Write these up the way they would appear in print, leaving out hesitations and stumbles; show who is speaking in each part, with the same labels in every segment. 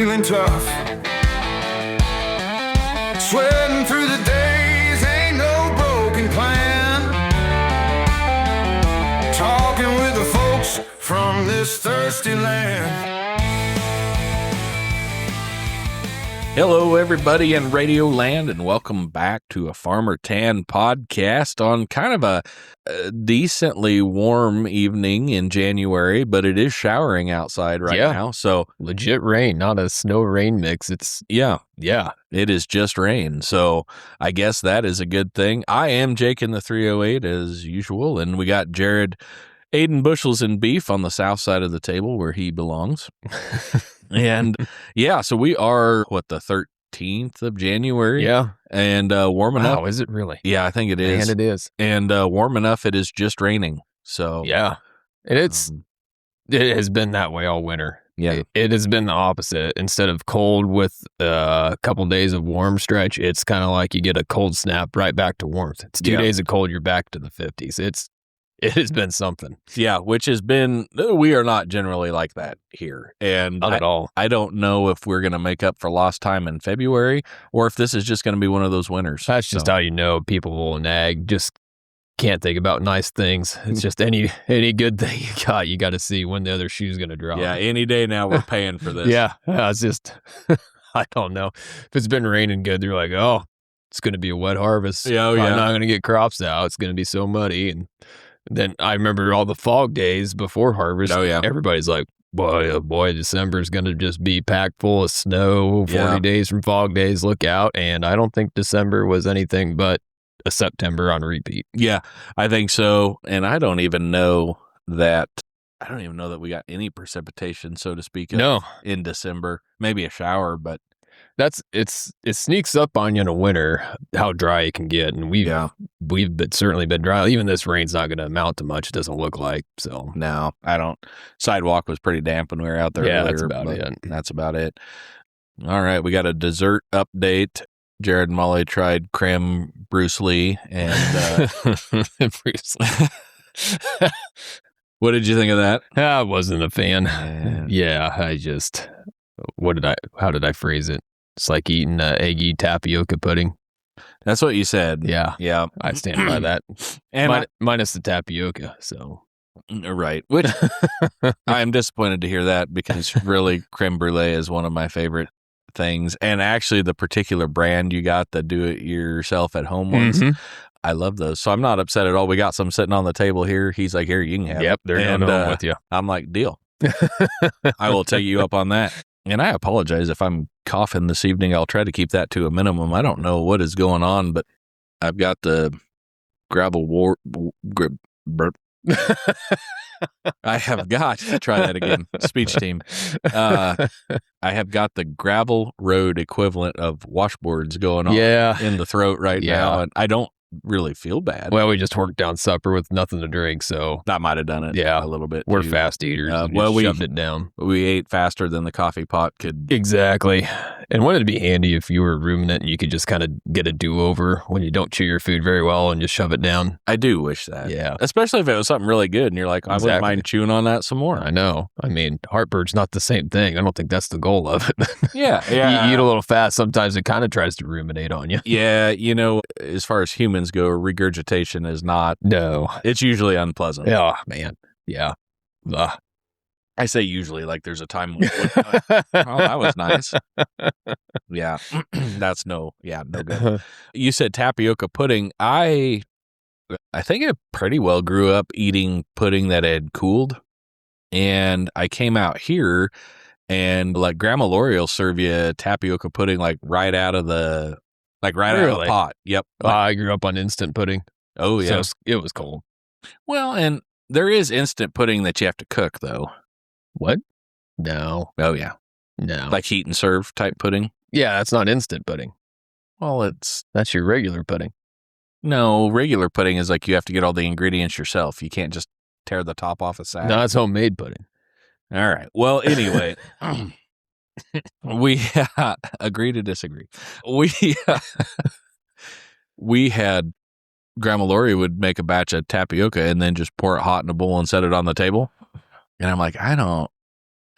Speaker 1: feeling tough. Sweating through the days, ain't no broken plan. Talking with the folks from this thirsty land.
Speaker 2: Hello, everybody in Radio Land, and welcome back to a Farmer Tan podcast on kind of a decently warm evening in January, but it is showering outside right now. So
Speaker 3: legit rain, not a snow rain mix. It's
Speaker 2: yeah, it is just rain. So I guess that is a good thing. I am Jake in the 308 as usual, and we got Jared Aiden Bushels and Beef on the south side of the table where he belongs. And yeah, so we are, the 13th of January?
Speaker 3: Yeah.
Speaker 2: And warm enough.
Speaker 3: Wow, is it really?
Speaker 2: Yeah, I think it is.
Speaker 3: And it is.
Speaker 2: And warm enough, it is just raining. So
Speaker 3: yeah. And it has been that way all winter.
Speaker 2: Yeah.
Speaker 3: It has been the opposite. Instead of cold with a couple days of warm stretch, it's kind of like you get a cold snap right back to warmth. It's 2 days of cold, you're back to the 50s. It has been something.
Speaker 2: Yeah, which has been, we are not generally like that here. And
Speaker 3: not at all.
Speaker 2: I don't know if we're going to make up for lost time in February or if this is just going to be one of those winters.
Speaker 3: That's just how you know people will nag. Just can't think about nice things. It's just any good thing you got to see when the other shoe's going to drop.
Speaker 2: Yeah, any day now we're paying for this.
Speaker 3: Yeah, it's just, I don't know. If it's been raining good, they're like, oh, it's going to be a wet harvest.
Speaker 2: Yeah,
Speaker 3: I'm not going to get crops out. It's going to be so muddy. And then I remember all the fog days before harvest.
Speaker 2: Oh, yeah.
Speaker 3: Everybody's like, boy, December is going to just be packed full of snow, 40 days from fog days, look out. And I don't think December was anything but a September on repeat.
Speaker 2: Yeah, I think so. And I don't even know that we got any precipitation, so to speak, in December. Maybe a shower, but
Speaker 3: it sneaks up on you in the winter how dry it can get, and we've certainly been dry. Even this rain's not going to amount to much. It doesn't look like so.
Speaker 2: No, I don't. Sidewalk was pretty damp when we were out there.
Speaker 3: Yeah,
Speaker 2: earlier,
Speaker 3: that's about it.
Speaker 2: That's about it. All right, we got a dessert update. Jared and Molly tried crème brûlée and
Speaker 3: Bruce Lee.
Speaker 2: What did you think of that?
Speaker 3: I wasn't a fan. Yeah, how did I phrase it? It's like eating eggy tapioca pudding.
Speaker 2: That's what you said.
Speaker 3: Yeah. I stand by that. And minus the tapioca, so.
Speaker 2: Right. Which I'm disappointed to hear that because really crème brûlée is one of my favorite things. And actually the particular brand you got, the do-it-yourself at home ones, I love those. So I'm not upset at all. We got some sitting on the table here. He's like, here, you can have it.
Speaker 3: Yep, they're going home with you.
Speaker 2: I'm like, deal. I will take you up on that. And I apologize if I'm coughing this evening. I'll try to keep that to a minimum. I don't know what is going on, but I've got the I have got to try that again. Speech team. I have got the gravel road equivalent of washboards going on in the throat right now, and I don't really feel bad.
Speaker 3: Well, we just worked down supper with nothing to drink, so
Speaker 2: that might have done it. A little bit.
Speaker 3: We're
Speaker 2: too.
Speaker 3: fast eaters. We shoved it down.
Speaker 2: We ate faster than the coffee pot could.
Speaker 3: Exactly. And wouldn't it be handy if you were a ruminant and you could just kind of get a do-over when you don't chew your food very well and just shove it down?
Speaker 2: I do wish that.
Speaker 3: Yeah.
Speaker 2: Especially if it was something really good and you're like, I wouldn't mind chewing on that some more.
Speaker 3: I know. I mean, heartburn's not the same thing. I don't think that's the goal of it.
Speaker 2: Yeah.
Speaker 3: You eat a little fast, sometimes it kind of tries to ruminate on you.
Speaker 2: Yeah. As far as humans go, regurgitation is not.
Speaker 3: No.
Speaker 2: It's usually unpleasant.
Speaker 3: Oh, man. Yeah. Ugh.
Speaker 2: I say usually, like there's a time. Oh, that was nice. Yeah. That's no good. You said tapioca pudding. I think I pretty well grew up eating pudding that had cooled. And I came out here and like Grandma Lori will serve you tapioca pudding like right out of the pot. Yep.
Speaker 3: I grew up on instant pudding.
Speaker 2: Oh, yeah.
Speaker 3: So it was cold.
Speaker 2: Well, and there is instant pudding that you have to cook, though.
Speaker 3: What? No.
Speaker 2: Oh, yeah.
Speaker 3: No.
Speaker 2: Like heat and serve type pudding?
Speaker 3: Yeah, that's not instant pudding.
Speaker 2: Well,
Speaker 3: that's your regular pudding.
Speaker 2: No, regular pudding is like you have to get all the ingredients yourself. You can't just tear the top off a sack.
Speaker 3: No, it's homemade pudding.
Speaker 2: All right. Well, anyway, we agree to disagree. We had Grandma Lori would make a batch of tapioca and then just pour it hot in a bowl and set it on the table. And I'm like, I don't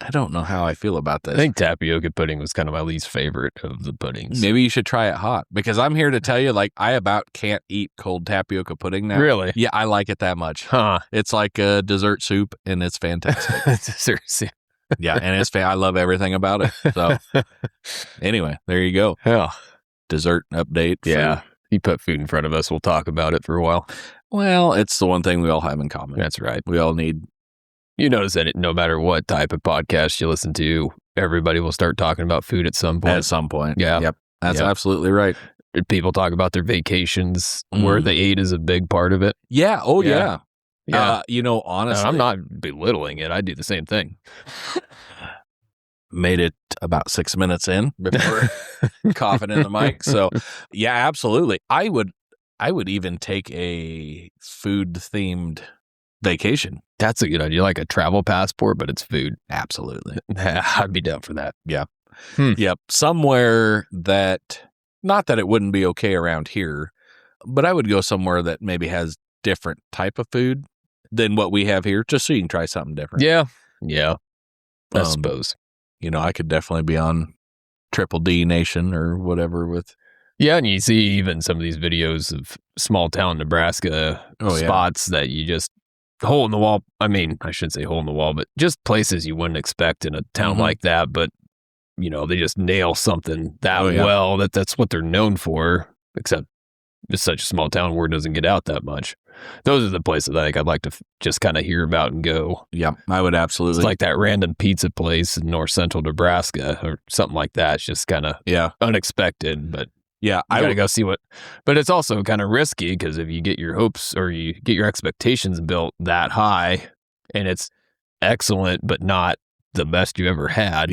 Speaker 2: I don't know how I feel about this.
Speaker 3: I think tapioca pudding was kind of my least favorite of the puddings.
Speaker 2: Maybe you should try it hot, because I'm here to tell you, like, I about can't eat cold tapioca pudding now.
Speaker 3: Really?
Speaker 2: Yeah, I like it that much.
Speaker 3: Huh.
Speaker 2: It's like a dessert soup, and it's fantastic.
Speaker 3: Dessert soup.
Speaker 2: Yeah, and I love everything about it. So anyway, there you go.
Speaker 3: Yeah.
Speaker 2: Dessert update.
Speaker 3: Yeah. You put food in front of us, we'll talk about it for a while.
Speaker 2: Well, it's the one thing we all have in common.
Speaker 3: That's right.
Speaker 2: We all need.
Speaker 3: You notice that no matter what type of podcast you listen to, everybody will start talking about food at some point.
Speaker 2: At some point.
Speaker 3: Yeah.
Speaker 2: Yep. That's absolutely right.
Speaker 3: People talk about their vacations, where they ate is a big part of it.
Speaker 2: Yeah. Oh, yeah.
Speaker 3: Yeah.
Speaker 2: Honestly.
Speaker 3: I'm not belittling it. I do the same thing.
Speaker 2: Made it about 6 minutes in before coughing in the mic. So, yeah, absolutely. I would even take a food-themed vacation.
Speaker 3: That's a good idea. Like a travel passport, but it's food.
Speaker 2: Absolutely.
Speaker 3: I'd be down for that.
Speaker 2: Yeah. Yep. Somewhere that, not that it wouldn't be okay around here, but I would go somewhere that maybe has different type of food than what we have here, just so you can try something different.
Speaker 3: Yeah. Yeah. I suppose.
Speaker 2: I could definitely be on Triple D Nation or whatever with.
Speaker 3: Yeah, and you see even some of these videos of small town Nebraska spots that you just hole in the wall. I mean, I shouldn't say hole in the wall, but just places you wouldn't expect in a town like that. But, they just nail something that well that's what they're known for, except it's such a small town where it doesn't get out that much. Those are the places I think I'd like to just kind of hear about and go. Yeah,
Speaker 2: I would absolutely.
Speaker 3: It's like that random pizza place in north central Nebraska or something like that. It's just kind of unexpected, but
Speaker 2: yeah,
Speaker 3: I gotta go see what. But it's also kind of risky because if you get your hopes or you get your expectations built that high and it's excellent but not the best you ever had,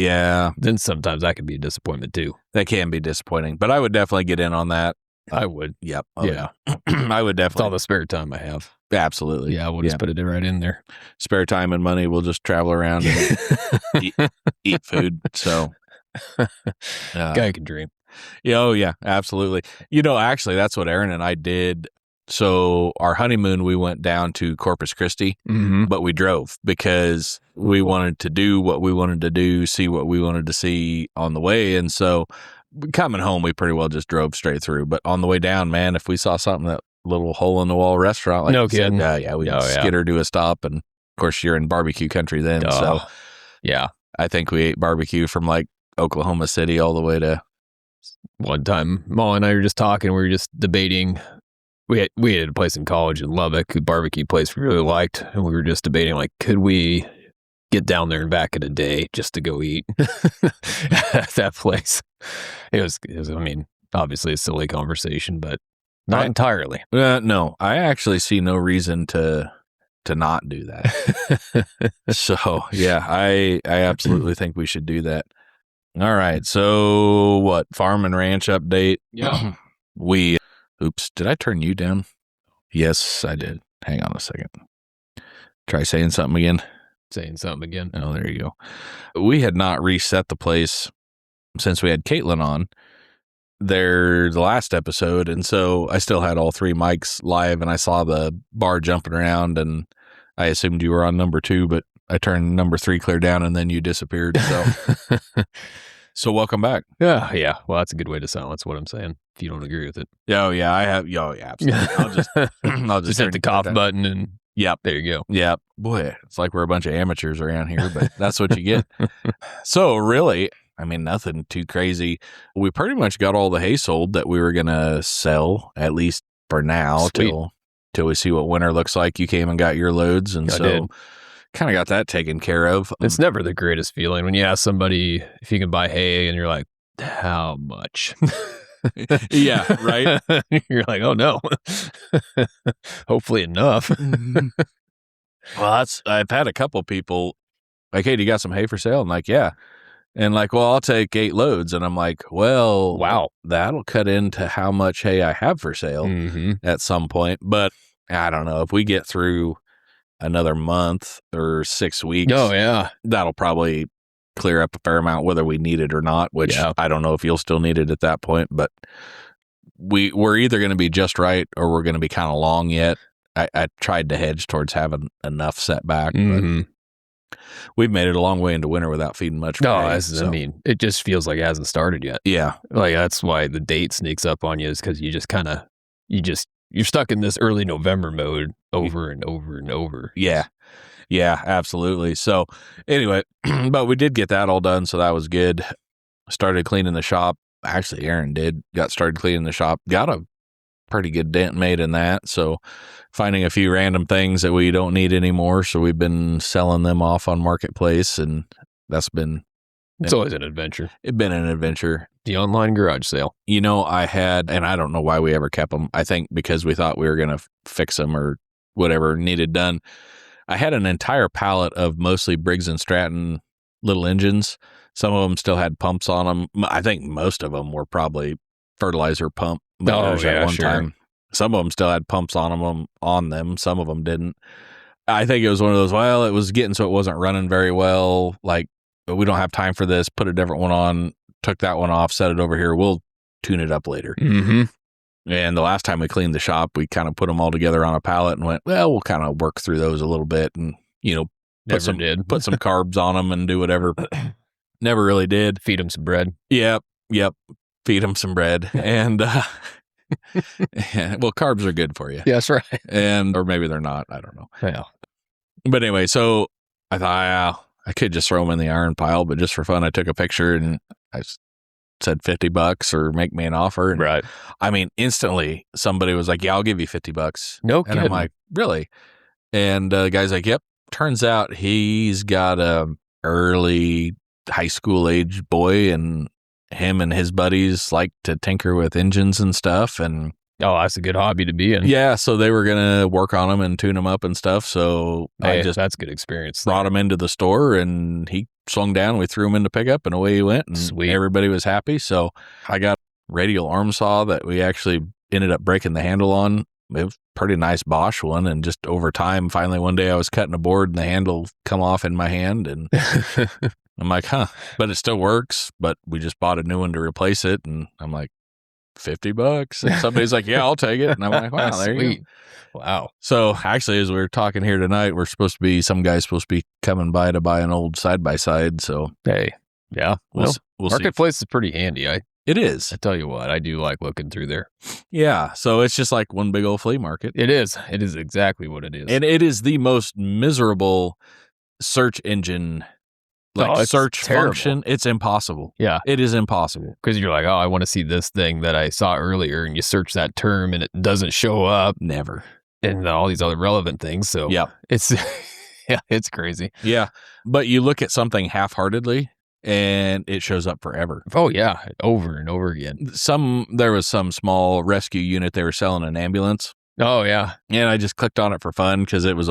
Speaker 3: then sometimes that can be a disappointment too.
Speaker 2: That can be disappointing, but I would definitely get in on that.
Speaker 3: I would.
Speaker 2: Yep.
Speaker 3: Oh, yeah.
Speaker 2: I would definitely.
Speaker 3: It's all the spare time I have.
Speaker 2: Absolutely.
Speaker 3: Yeah, we'll just put it right in there.
Speaker 2: Spare time and money, we'll just travel around and eat food. So,
Speaker 3: guy can dream.
Speaker 2: Yeah, oh, yeah, absolutely. Actually, that's what Aaron and I did. So our honeymoon, we went down to Corpus Christi, but we drove because we wanted to do what we wanted to do, see what we wanted to see on the way. And so coming home, we pretty well just drove straight through. But on the way down, man, if we saw something, that little hole in the wall restaurant, like
Speaker 3: no kidding,
Speaker 2: we'd skitter to a stop. And of course, you're in barbecue country then. So
Speaker 3: yeah, I
Speaker 2: think we ate barbecue from like Oklahoma City all the way to.
Speaker 3: One time, Molly and I were just talking. We were just debating. We had a place in college in Lubbock, a barbecue place we really liked, and we were just debating like, could we get down there and back in a day just to go eat at that place? It was. I mean, obviously a silly conversation, but not entirely.
Speaker 2: No, I actually see no reason to not do that. So yeah, I absolutely think we should do that. All right. So what? Farm and ranch update.
Speaker 3: Yeah.
Speaker 2: Oops. Did I turn you down? Yes, I did. Hang on a second. Try saying something again. Oh, there you go. We had not reset the place since we had Caitlin on there the last episode. And so I still had all three mics live and I saw the bar jumping around and I assumed you were on number 2, but I turned number 3 clear down and then you disappeared. So welcome back.
Speaker 3: Yeah. Well, that's a good way to silence what I'm saying. If you don't agree with it.
Speaker 2: Oh yeah, I have. Oh yeah, absolutely. I'll just
Speaker 3: hit the cough button and
Speaker 2: yep,
Speaker 3: there you go.
Speaker 2: Yep. Boy, it's like we're a bunch of amateurs around here, but that's what you get. So really, I mean, nothing too crazy. We pretty much got all the hay sold that we were gonna sell, at least for now, till we see what winter looks like. You came and got your loads, and kind of got that taken care of.
Speaker 3: It's never the greatest feeling when you ask somebody if you can buy hay and you're like, how much?
Speaker 2: Yeah, right?
Speaker 3: You're like, oh no. Hopefully enough.
Speaker 2: Well, I've had a couple people like, hey, do you got some hay for sale? I'm like, yeah. And like, well, I'll take 8 loads. And I'm like, well,
Speaker 3: wow,
Speaker 2: that'll cut into how much hay I have for sale at some point. But I don't know if we get through another month or 6 weeks.
Speaker 3: Oh, yeah.
Speaker 2: That'll probably clear up a fair amount, whether we need it or not, which I don't know if you'll still need it at that point. But we're either going to be just right or we're going to be kind of long yet. I tried to hedge towards having enough setback. But we've made it a long way into winter without feeding much.
Speaker 3: No,
Speaker 2: hay,
Speaker 3: I mean, it just feels like it hasn't started yet.
Speaker 2: Yeah.
Speaker 3: Like, that's why the date sneaks up on you, is because you just kind of, you're stuck in this early November mode over and over and over.
Speaker 2: Yeah. Yeah, absolutely. So anyway, but we did get that all done. So that was good. Started cleaning the shop. Actually, Aaron got started cleaning the shop, got a pretty good dent made in that. So finding a few random things that we don't need anymore. So we've been selling them off on Marketplace, and that's been,
Speaker 3: It's always an adventure.
Speaker 2: It's been an adventure.
Speaker 3: The online garage sale.
Speaker 2: You know, I had, and I don't know why we ever kept them. I think because we thought we were going to fix them or whatever needed done. I had an entire pallet of mostly Briggs & Stratton little engines. Some of them still had pumps on them. I think most of them were probably fertilizer pump motors at one time. Some of them still had pumps on them. Some of them didn't. I think it was one of those, well, it was getting so it wasn't running very well. Like, we don't have time for this. Put a different one on, took that one off, set it over here. We'll tune it up later.
Speaker 3: Mm-hmm.
Speaker 2: And the last time we cleaned the shop, we kind of put them all together on a pallet and went, well, we'll kind of work through those a little bit and, you know, put some carbs on them and do whatever. Never really did.
Speaker 3: Feed them some bread.
Speaker 2: Yep. Feed them some bread. And, well, carbs are good for you.
Speaker 3: Yeah, that's right.
Speaker 2: Or maybe they're not. I don't know.
Speaker 3: Yeah.
Speaker 2: But anyway, so I thought, I could just throw them in the iron pile, but just for fun, I took a picture and I said $50 or make me an offer. And
Speaker 3: right.
Speaker 2: I mean, instantly somebody was like, yeah, I'll give you $50.
Speaker 3: No
Speaker 2: kidding. And I'm like, really? And the guy's like, yep. Turns out he's got a early high school age boy, and him and his buddies like to tinker with engines and stuff. And
Speaker 3: that's a good hobby to be in.
Speaker 2: Yeah. So they were going to work on them and tune them up and stuff. So
Speaker 3: that's good experience.
Speaker 2: Brought him into the store, and he swung down. We threw him into pickup, and away he went. And
Speaker 3: Sweet.
Speaker 2: Everybody was happy. So I got a radial arm saw that we actually ended up breaking the handle on. It was a pretty nice Bosch one. And just over time, finally one day I was cutting a board and the handle come off in my hand, and I'm like, but it still works. But we just bought a new one to replace it. And I'm like, $50. And somebody's like, yeah, I'll take it. And I'm like, wow, there you go.
Speaker 3: Wow.
Speaker 2: So actually, as we were talking here tonight, some guy's supposed to be coming by to buy an old side-by-side. So,
Speaker 3: hey, yeah.
Speaker 2: We'll
Speaker 3: Marketplace
Speaker 2: see.
Speaker 3: is pretty handy.
Speaker 2: It is.
Speaker 3: I tell you what, I do like looking through there.
Speaker 2: Yeah. So it's just like one big old flea market.
Speaker 3: It is. It is exactly what it is.
Speaker 2: And it is the most miserable search engine, search
Speaker 3: terrible.
Speaker 2: Function. It's impossible.
Speaker 3: Yeah.
Speaker 2: It is impossible.
Speaker 3: Because you're like, I want to see this thing that I saw earlier, and you search that term and it doesn't show up.
Speaker 2: Never.
Speaker 3: And all these other relevant things. So
Speaker 2: yeah,
Speaker 3: it's it's crazy.
Speaker 2: Yeah. But you look at something half-heartedly and it shows up forever.
Speaker 3: Oh yeah. Over and over again.
Speaker 2: There was some small rescue unit. They were selling an ambulance.
Speaker 3: Oh yeah.
Speaker 2: And I just clicked on it for fun because it was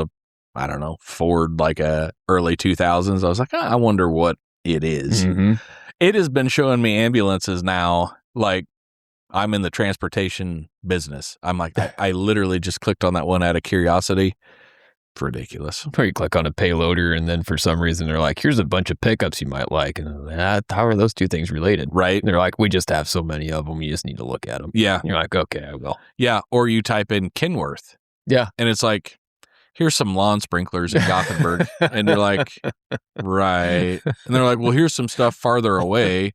Speaker 2: Ford, like a early 2000s. I was like, I wonder what it is.
Speaker 3: Mm-hmm.
Speaker 2: It has been showing me ambulances now. Like, I'm in the transportation business. I'm like, I literally just clicked on that one out of curiosity. It's ridiculous.
Speaker 3: Or you click on a payloader, and then for some reason they're like, here's a bunch of pickups you might like. And how are those two things related?
Speaker 2: Right.
Speaker 3: And they're like, we just have so many of them. You just need to look at them.
Speaker 2: Yeah.
Speaker 3: And you're like, okay, I will.
Speaker 2: Yeah. Or you type in Kenworth.
Speaker 3: Yeah.
Speaker 2: And it's like, here's some lawn sprinklers in Gothenburg. And you're like, right. And they're like, well, here's some stuff farther away.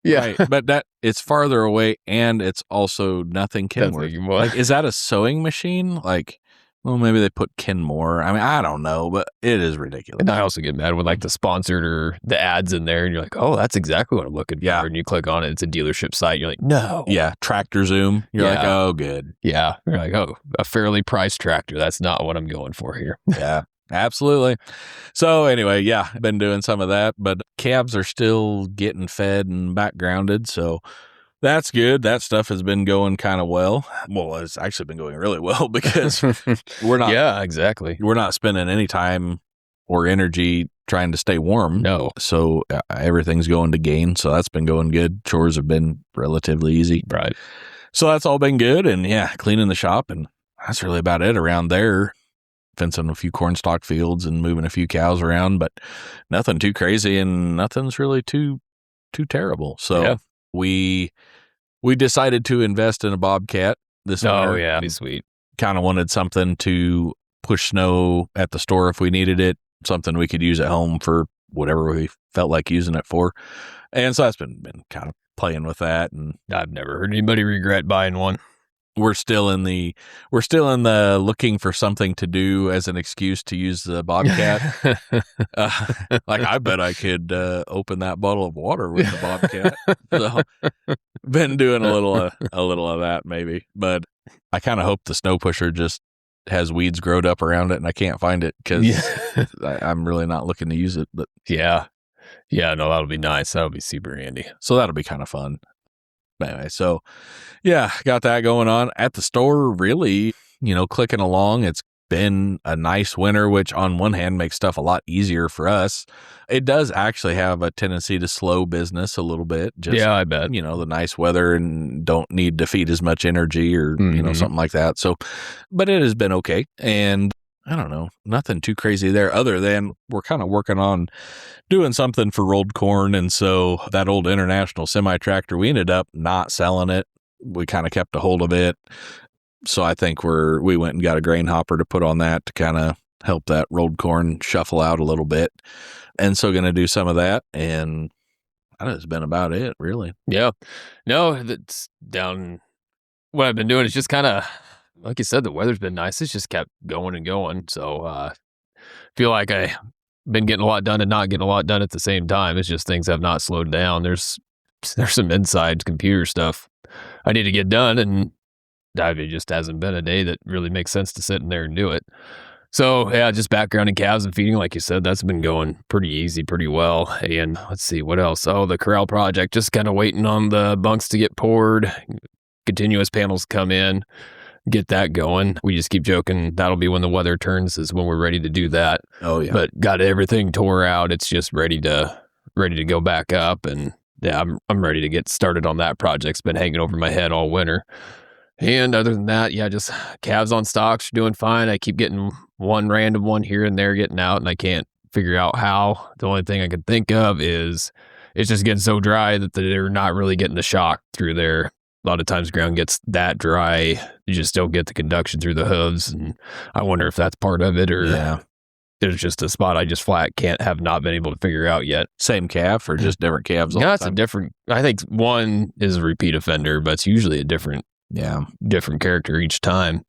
Speaker 3: Yeah.
Speaker 2: Right. But it's farther away, and it's also nothing Kenworth. Like, is that a sewing machine? Like, well, maybe they put Kenmore. I mean, I don't know, but it is ridiculous.
Speaker 3: And I also get mad when like the sponsored or the ads in there, and you're like, oh, that's exactly what I'm looking for.
Speaker 2: Yeah.
Speaker 3: And you click on it, it's a dealership site. You're like, no.
Speaker 2: Yeah. Tractor Zoom. You're like, oh, good.
Speaker 3: Yeah. You're like, oh, a fairly priced tractor. That's not what I'm going for here.
Speaker 2: Yeah. Absolutely. So anyway, yeah, been doing some of that, but calves are still getting fed and backgrounded. So that's good. That stuff has been going kind of well. Well, it's actually been going really well because we're not.
Speaker 3: Yeah, exactly.
Speaker 2: We're not spending any time or energy trying to stay warm.
Speaker 3: No.
Speaker 2: So everything's going to gain. So that's been going good. Chores have been relatively easy.
Speaker 3: Right.
Speaker 2: So that's all been good. And yeah, cleaning the shop. And that's really about it around there. Fencing a few cornstalk fields and moving a few cows around, but nothing too crazy and nothing's really too terrible. So
Speaker 3: yeah.
Speaker 2: we decided to invest in a bobcat this winter.
Speaker 3: Oh yeah, be sweet.
Speaker 2: Kind of wanted something to push snow at the store if we needed it. something we could use at home for whatever we felt like using it for. And so that's been kind of playing with that. And
Speaker 3: I've never heard anybody regret buying one.
Speaker 2: we're still in the looking for something to do as an excuse to use the Bobcat. Like I bet I could open that bottle of water with the Bobcat. So been doing a little of that maybe, but I kind of hope the snow pusher just has weeds growed up around it and I can't find it because I'm really not looking to use it. But
Speaker 3: yeah, no, that'll be nice. That'll be super handy.
Speaker 2: so that'll be kind of fun. Anyway, so yeah, got that going on at the store. Really, clicking along. It's been a nice winter, which on one hand makes stuff a lot easier for us. It does actually have a tendency to slow business a little bit. Just,
Speaker 3: yeah, I bet.
Speaker 2: The nice weather and don't need to feed as much energy or, something like that. So, but it has been okay. And I don't know, nothing too crazy there other than we're kind of working on doing something for rolled corn. And so that old International semi-tractor, we ended up not selling it. We kind of kept a hold of it. So I think we went and got a grain hopper to put on that to kind of help that rolled corn shuffle out a little bit. And so going to do some of that. And that's been about it, really.
Speaker 3: Yeah. No, that's down. What I've been doing is just kind of, like you said, the weather's been nice. It's just kept going and going. So feel like I've been getting a lot done and not getting a lot done at the same time. It's just things have not slowed down. There's some inside computer stuff I need to get done, and it just hasn't been a day that really makes sense to sit in there and do it. So yeah, just background in calves and feeding, like you said, that's been going pretty easy, pretty well. And let's see, what else? Oh, the corral project, just kind of waiting on the bunks to get poured, continuous panels come in, get that going. We just keep joking that'll be when the weather turns is when we're ready to do that.
Speaker 2: Oh yeah.
Speaker 3: But got everything tore out. It's just ready to go back up. And yeah, I'm ready to get started on that project. It's been hanging over my head all winter. And other than that, yeah, just calves on stocks are doing fine. I keep getting one random one here and there getting out, and I can't figure out how. The only thing I can think of is it's just getting so dry that they're not really getting the shock through there. A lot of times ground gets that dry, you just don't get the conduction through the hooves. And I wonder if that's part of it or there's just a spot I just flat have not been able to figure out yet.
Speaker 2: Same calf or just different calves?
Speaker 3: Yeah, it's a different, I think one is a repeat offender, but it's usually a different character each time.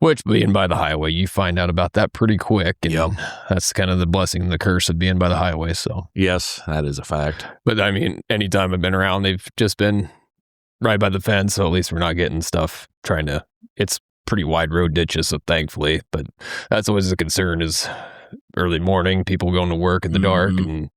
Speaker 3: Which, being by the highway, you find out about that pretty quick. And that's kind of the blessing and the curse of being by the highway. So
Speaker 2: yes, that is a fact.
Speaker 3: But I mean, anytime I've been around, they've just been right by the fence, so at least we're not getting stuff it's pretty wide road ditches, so thankfully, but that's always a concern is early morning, people going to work in the dark, and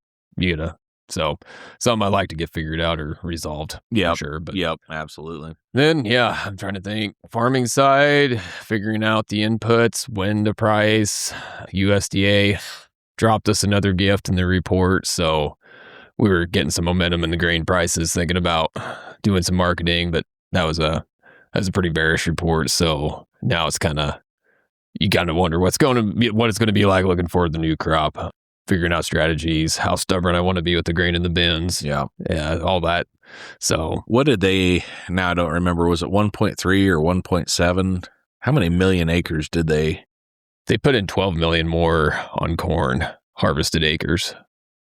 Speaker 3: so something I like to get figured out or resolved. Yeah, sure. But
Speaker 2: absolutely.
Speaker 3: Then, I'm trying to think. Farming side, figuring out the inputs, when to price. USDA dropped us another gift in the report, so we were getting some momentum in the grain prices, thinking about doing some marketing, but that was a pretty bearish report. So now it's you kind of wonder what it's going to be like looking forward to the new crop, figuring out strategies, how stubborn I want to be with the grain in the bins. Yeah, all that. So
Speaker 2: what did now I don't remember, was it 1.3 or 1.7? How many million acres did they
Speaker 3: put in 12 million more on corn harvested acres.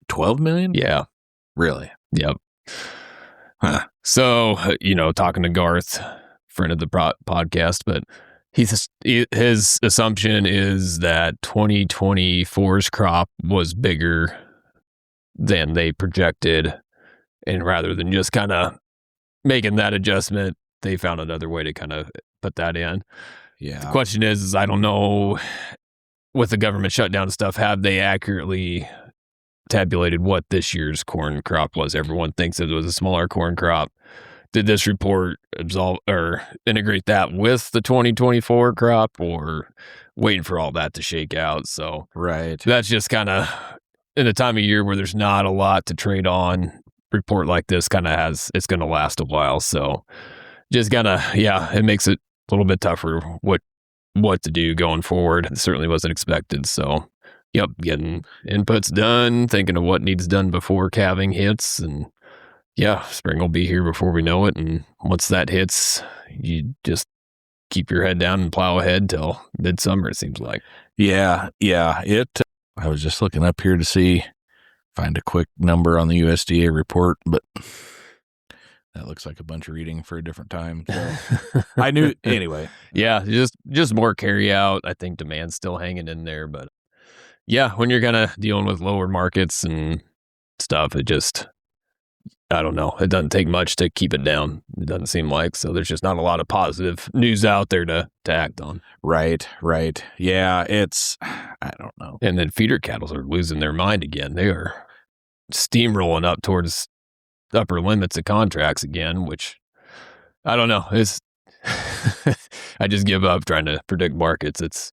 Speaker 3: 12 million?
Speaker 2: Yeah. Really?
Speaker 3: Yep. Huh. So, talking to Garth, friend of the podcast, but his assumption is that 2024's crop was bigger than they projected. And rather than just kind of making that adjustment, they found another way to kind of put that in.
Speaker 2: Yeah.
Speaker 3: The question is I don't know, with the government shutdown and stuff, have they accurately tabulated what this year's corn crop was? Everyone thinks it was a smaller corn crop. Did this report absolve or integrate that with the 2024 crop, or waiting for all that to shake out? So
Speaker 2: right,
Speaker 3: that's just kind of in a time of year where there's not a lot to trade on. Report like this kind of it's going to last a while. So just it makes it a little bit tougher what to do going forward. It certainly wasn't expected. So getting inputs done, thinking of what needs done before calving hits, and spring will be here before we know it. And once that hits, you just keep your head down and plow ahead till midsummer, it seems like.
Speaker 2: Yeah. I was just looking up here to find a quick number on the USDA report, but that looks like a bunch of reading for a different time. So I knew anyway.
Speaker 3: Yeah, just more carry out. I think demand's still hanging in there, but yeah, when you're kind of dealing with lower markets and stuff, it just, I don't know. It doesn't take much to keep it down. It doesn't seem like. So there's just not a lot of positive news out there to act on.
Speaker 2: Right. Yeah, I don't know.
Speaker 3: And then feeder cattle are losing their mind again. They are steamrolling up towards upper limits of contracts again, which I don't know. It's I just give up trying to predict markets. It's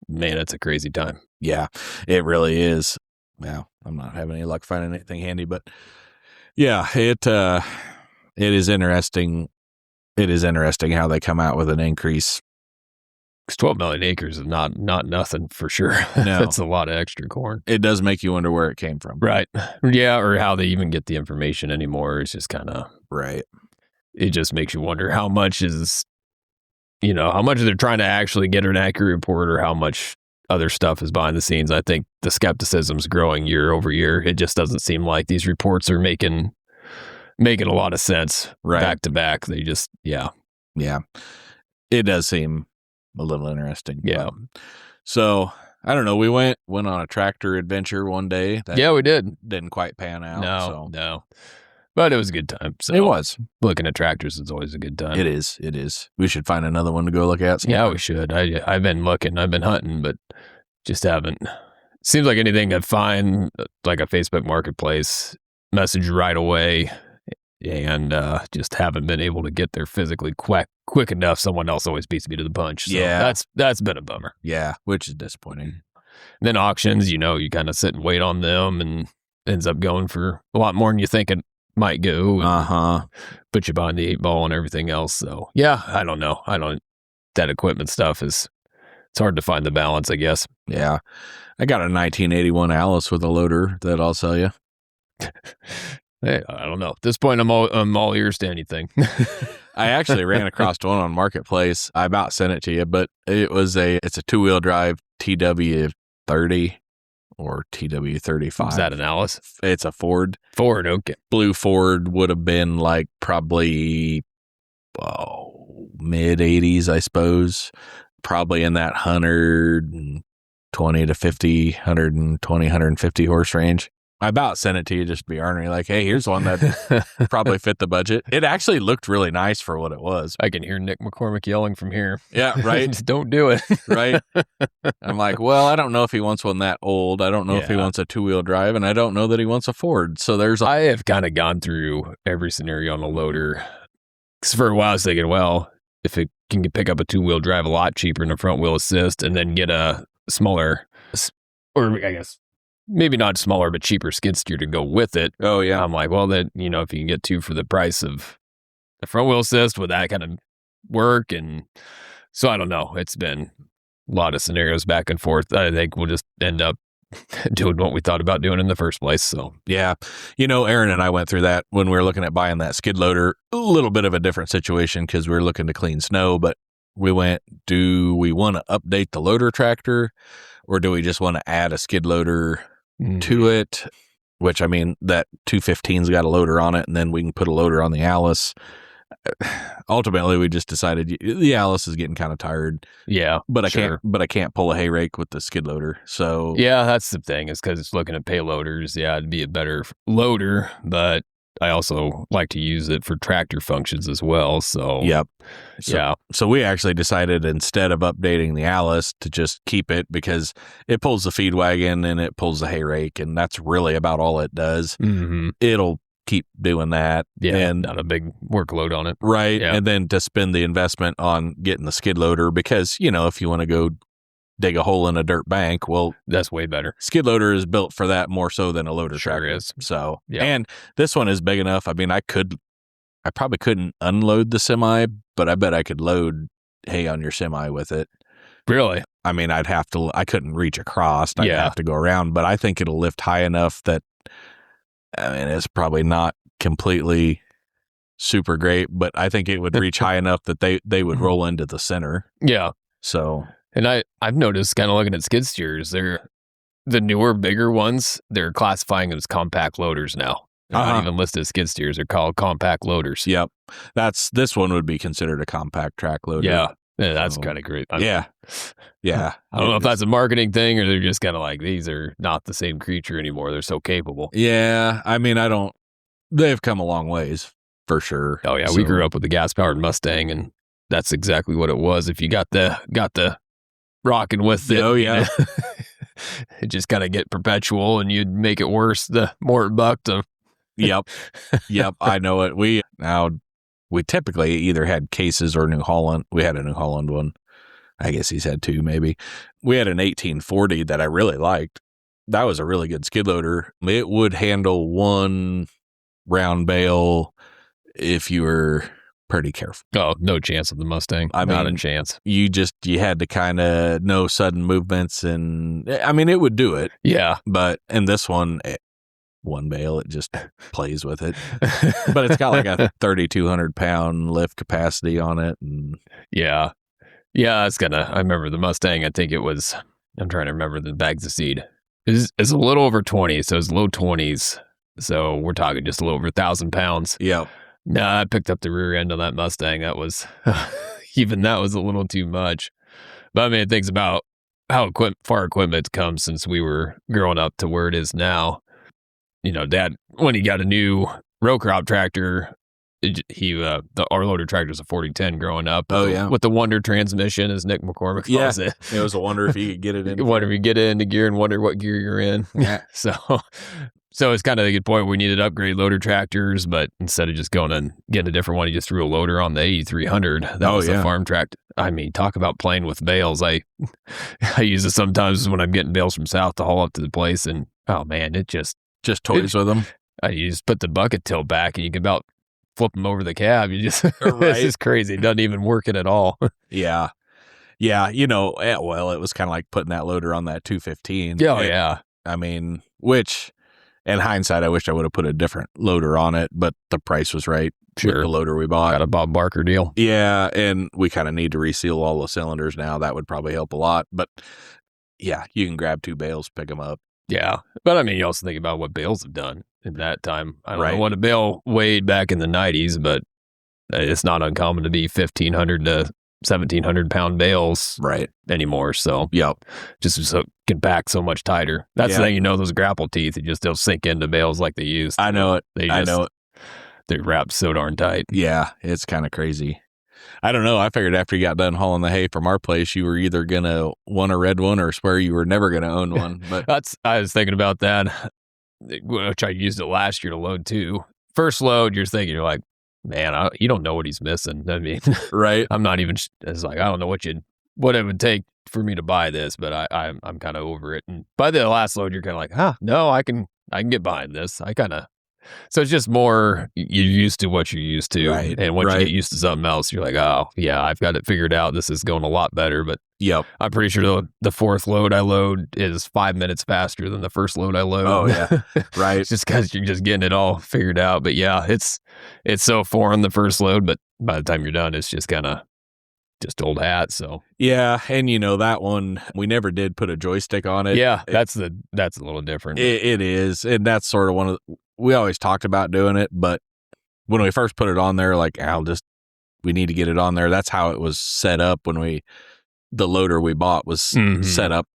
Speaker 3: a crazy time.
Speaker 2: Yeah, it really is. Well, I'm not having any luck finding anything handy, but yeah, it is interesting. It is interesting how they come out with an increase.
Speaker 3: 12 million acres is not nothing for sure.
Speaker 2: No.
Speaker 3: That's a lot of extra corn.
Speaker 2: It does make you wonder where it came from.
Speaker 3: Right. Yeah, or how they even get the information anymore. It's just kind of
Speaker 2: right.
Speaker 3: It just makes you wonder how much how much they're trying to actually get an accurate report or how much other stuff is behind the scenes. I think the skepticism's growing year over year. It just doesn't seem like these reports are making a lot of sense back to back. They just, yeah.
Speaker 2: It does seem a little interesting.
Speaker 3: Yeah.
Speaker 2: So I don't know. We went on a tractor adventure one day.
Speaker 3: Yeah, we did.
Speaker 2: Didn't quite pan out.
Speaker 3: No. But it was a good time. So
Speaker 2: it was.
Speaker 3: Looking at tractors is always a good time.
Speaker 2: It is. We should find another one to go look at.
Speaker 3: Yeah, we should. I've been looking. I've been hunting, but just haven't. Seems like anything I find, like a Facebook Marketplace, message right away, and just haven't been able to get there physically quick enough. Someone else always beats me to the punch. So
Speaker 2: yeah,
Speaker 3: that's been a bummer.
Speaker 2: Yeah, which is disappointing.
Speaker 3: And then auctions, you kind of sit and wait on them, and ends up going for a lot more than you think it might go. Put you behind the 8 ball and everything else. So yeah, I don't know. That equipment stuff it's hard to find the balance, I guess.
Speaker 2: Yeah. I got a 1981 Alice with a loader that I'll sell you.
Speaker 3: Hey, I don't know. At this point, I'm all ears to anything.
Speaker 2: I actually ran across one on Marketplace. I about sent it to you, but it's a 2-wheel drive TW30 or TW35.
Speaker 3: Is that an Alice?
Speaker 2: It's a Ford.
Speaker 3: Ford, okay.
Speaker 2: Blue Ford would have been like probably mid 80s, I suppose. Probably in that 120 to 50, 120, 150 horse range. I about sent it to you just to be ornery, like, hey, here's one that probably fit the budget. It actually looked really nice for what it was.
Speaker 3: I can hear Nick McCormick yelling from here.
Speaker 2: Yeah, right.
Speaker 3: Just don't do it.
Speaker 2: Right. I'm like, well, I don't know if he wants one that old. I don't know if he wants a 2-wheel drive, and I don't know that he wants a Ford. So I
Speaker 3: have kind of gone through every scenario on a loader. Because for a while I was thinking, well, if it can pick up a 2-wheel drive a lot cheaper than a front wheel assist, and then get a smaller, or I guess maybe not smaller, but cheaper skid steer to go with it.
Speaker 2: Oh, yeah.
Speaker 3: I'm like, well, then, if you can get 2 for the price of the front wheel assist, would that kind of work? And so I don't know. It's been a lot of scenarios back and forth. I think we'll just end up doing what we thought about doing in the first place. So,
Speaker 2: yeah. Aaron and I went through that when we were looking at buying that skid loader. A little bit of a different situation because we were looking to clean snow, but we went, do we want to update the loader tractor, or do we just want to add a skid loader to it? Which, I mean, that 215's got a loader on it, and then we can put a loader on the Alice. Ultimately, we just decided the Alice is getting kind of tired.
Speaker 3: Yeah,
Speaker 2: but I can't pull a hay rake with the skid loader. So
Speaker 3: yeah, that's the thing, is because it's looking at payloaders. Yeah, it'd be a better loader, but I also like to use it for tractor functions as well. So
Speaker 2: yep. So we actually decided, instead of updating the Alice, to just keep it, because it pulls the feed wagon and it pulls the hay rake, and that's really about all it does.
Speaker 3: Mm-hmm.
Speaker 2: It'll keep doing that.
Speaker 3: Yeah,
Speaker 2: and
Speaker 3: not a big workload on it.
Speaker 2: Right.
Speaker 3: Yeah.
Speaker 2: And then to spend the investment on getting the skid loader, because, if you want to go dig a hole in a dirt bank, well,
Speaker 3: that's way better.
Speaker 2: Skid loader is built for that more so than a loader
Speaker 3: Sure
Speaker 2: tractor.
Speaker 3: is.
Speaker 2: So,
Speaker 3: yeah.
Speaker 2: And this one is big enough. I mean, I probably couldn't unload the semi, but I bet I could load hay on your semi with it.
Speaker 3: Really?
Speaker 2: I mean, I couldn't reach across. I'd have to go around, but I think it'll lift high enough that, I mean, it's probably not completely super great, but I think it would reach high enough that they would roll into the center.
Speaker 3: Yeah.
Speaker 2: So,
Speaker 3: and I've noticed, kind of looking at skid steers, the newer, bigger ones, they're classifying them as compact loaders now. They're not even listed as skid steers. They're called compact loaders.
Speaker 2: Yep. This one would be considered a compact track loader.
Speaker 3: Yeah. Yeah, that's kind of great.
Speaker 2: Yeah.
Speaker 3: I don't know if that's a marketing thing or they're just kind of like, these are not the same creature anymore. They're so capable.
Speaker 2: Yeah. I mean, they've come a long ways for sure.
Speaker 3: Oh yeah. We grew up with the gas powered Mustang and that's exactly what it was. If you got the rocking with it.
Speaker 2: Oh yeah.
Speaker 3: It just kind of get perpetual and you'd make it worse the more it bucked.
Speaker 2: Yep. I know it. We typically either had cases or New Holland. We had a New Holland one. I guess he's had two, maybe. We had an 1840 that I really liked. That was a really good skid loader. It would handle one round bale if you were pretty careful.
Speaker 3: Oh, no chance of the Mustang. Not a chance.
Speaker 2: You had to kind of know sudden movements and, I mean, it would do it.
Speaker 3: Yeah.
Speaker 2: But in this one bale, it just plays with it. But it's got like a 3,200 pound lift capacity on it. And
Speaker 3: yeah, it's I remember the Mustang, I think it was, I'm trying to remember the bags of seed. It's a little over 20, so it's low 20s. So we're talking just a little over 1,000 pounds.
Speaker 2: Yeah.
Speaker 3: Nah, I picked up the rear end on that Mustang. That was, even that was a little too much. But I mean, it thinks about how far equipment's come since we were growing up to where it is now. You know, Dad, when he got a new row crop tractor, our loader tractor's a 4010 growing up. With the Wonder transmission, as Nick McCormick calls it.
Speaker 2: It was a wonder if you could get it in.
Speaker 3: You wonder if you get it into gear and wonder what gear you're in.
Speaker 2: Yeah.
Speaker 3: So it's kind of a good point. We needed to upgrade loader tractors, but instead of just going and getting a different one, he just threw a loader on the 8300. That was the farm tractor. I mean, talk about playing with bales. I use it sometimes when I'm getting bales from south to haul up to the place, and oh man, it just
Speaker 2: toys with them.
Speaker 3: You just put the bucket tilt back, and you can about flip them over the cab. You just
Speaker 2: right.
Speaker 3: It's just crazy. It doesn't even work it at all.
Speaker 2: Yeah. You know, well, it was kind of like putting that loader on that 215.
Speaker 3: Oh yeah.
Speaker 2: I mean, which. In hindsight, I wish I would have put a different loader on it, but the price was right.
Speaker 3: Sure.
Speaker 2: With the loader we bought.
Speaker 3: Got a Bob Barker deal.
Speaker 2: Yeah, and we kind of need to reseal all the cylinders now. That would probably help a lot. But yeah, you can grab two bales, pick them up.
Speaker 3: Yeah. But I mean, you also think about what bales have done in that time. I don't know what a bale weighed back in the 90s, but it's not uncommon to be 1,500 to 1,700 pound bales anymore. So just so can pack so much tighter. That's the thing, you know, those grapple teeth, they'll sink into bales like they used.
Speaker 2: I know it. I know it.
Speaker 3: They're wrapped so darn tight.
Speaker 2: Yeah, it's kind of crazy. I don't know. I figured after you got done hauling the hay from our place, you were either going to want a red one or swear you were never going to own one. But
Speaker 3: I was thinking about that, which I used it last year to load too. First load, you're like, man, you don't know what he's missing. I mean,
Speaker 2: right.
Speaker 3: I'm not even, it's like, I don't know what it would take for me to buy this, but I'm kind of over it. And by the last load, you're kind of like, no, I can get behind this. So it's just more, you're used to what you're used to.
Speaker 2: Right.
Speaker 3: And once you get used to something else, you're like, oh yeah, I've got it figured out. This is going a lot better. But I'm pretty sure the fourth load I load is 5 minutes faster than the first load I load.
Speaker 2: Oh yeah. Right.
Speaker 3: It's just because you're just getting it all figured out. But yeah, it's so foreign the first load, but by the time you're done, it's just kind of just old hat. So
Speaker 2: yeah, and you know that one, we never did put a joystick on it.
Speaker 3: Yeah, that's a little different.
Speaker 2: It is, and that's sort of we always talked about doing it, but when we first put it on there, like we need to get it on there. That's how it was set up when the loader we bought was set up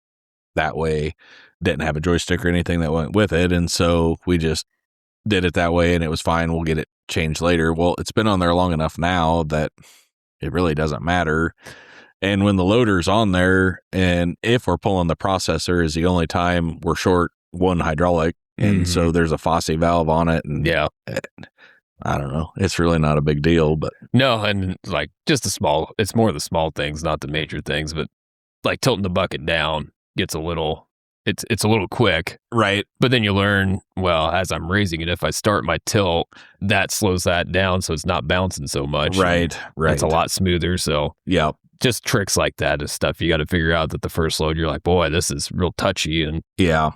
Speaker 2: that way. Didn't have a joystick or anything that went with it, and so we just did it that way, and it was fine. We'll get it changed later. Well, it's been on there long enough now that it really doesn't matter. And when the loader's on there, and if we're pulling the processor is the only time we're short one hydraulic, and so there's a Fosse valve on it, and I don't know. It's really not a big deal, but
Speaker 3: no, and like just it's more the small things, not the major things, but like tilting the bucket down gets a little, it's a little quick.
Speaker 2: Right.
Speaker 3: But then you learn, well, as I'm raising it, if I start my tilt, that slows that down so it's not bouncing so much.
Speaker 2: Right.
Speaker 3: It's a lot smoother. So just tricks like that is stuff you got to figure out. That the first load, you're like, boy, this is real touchy. And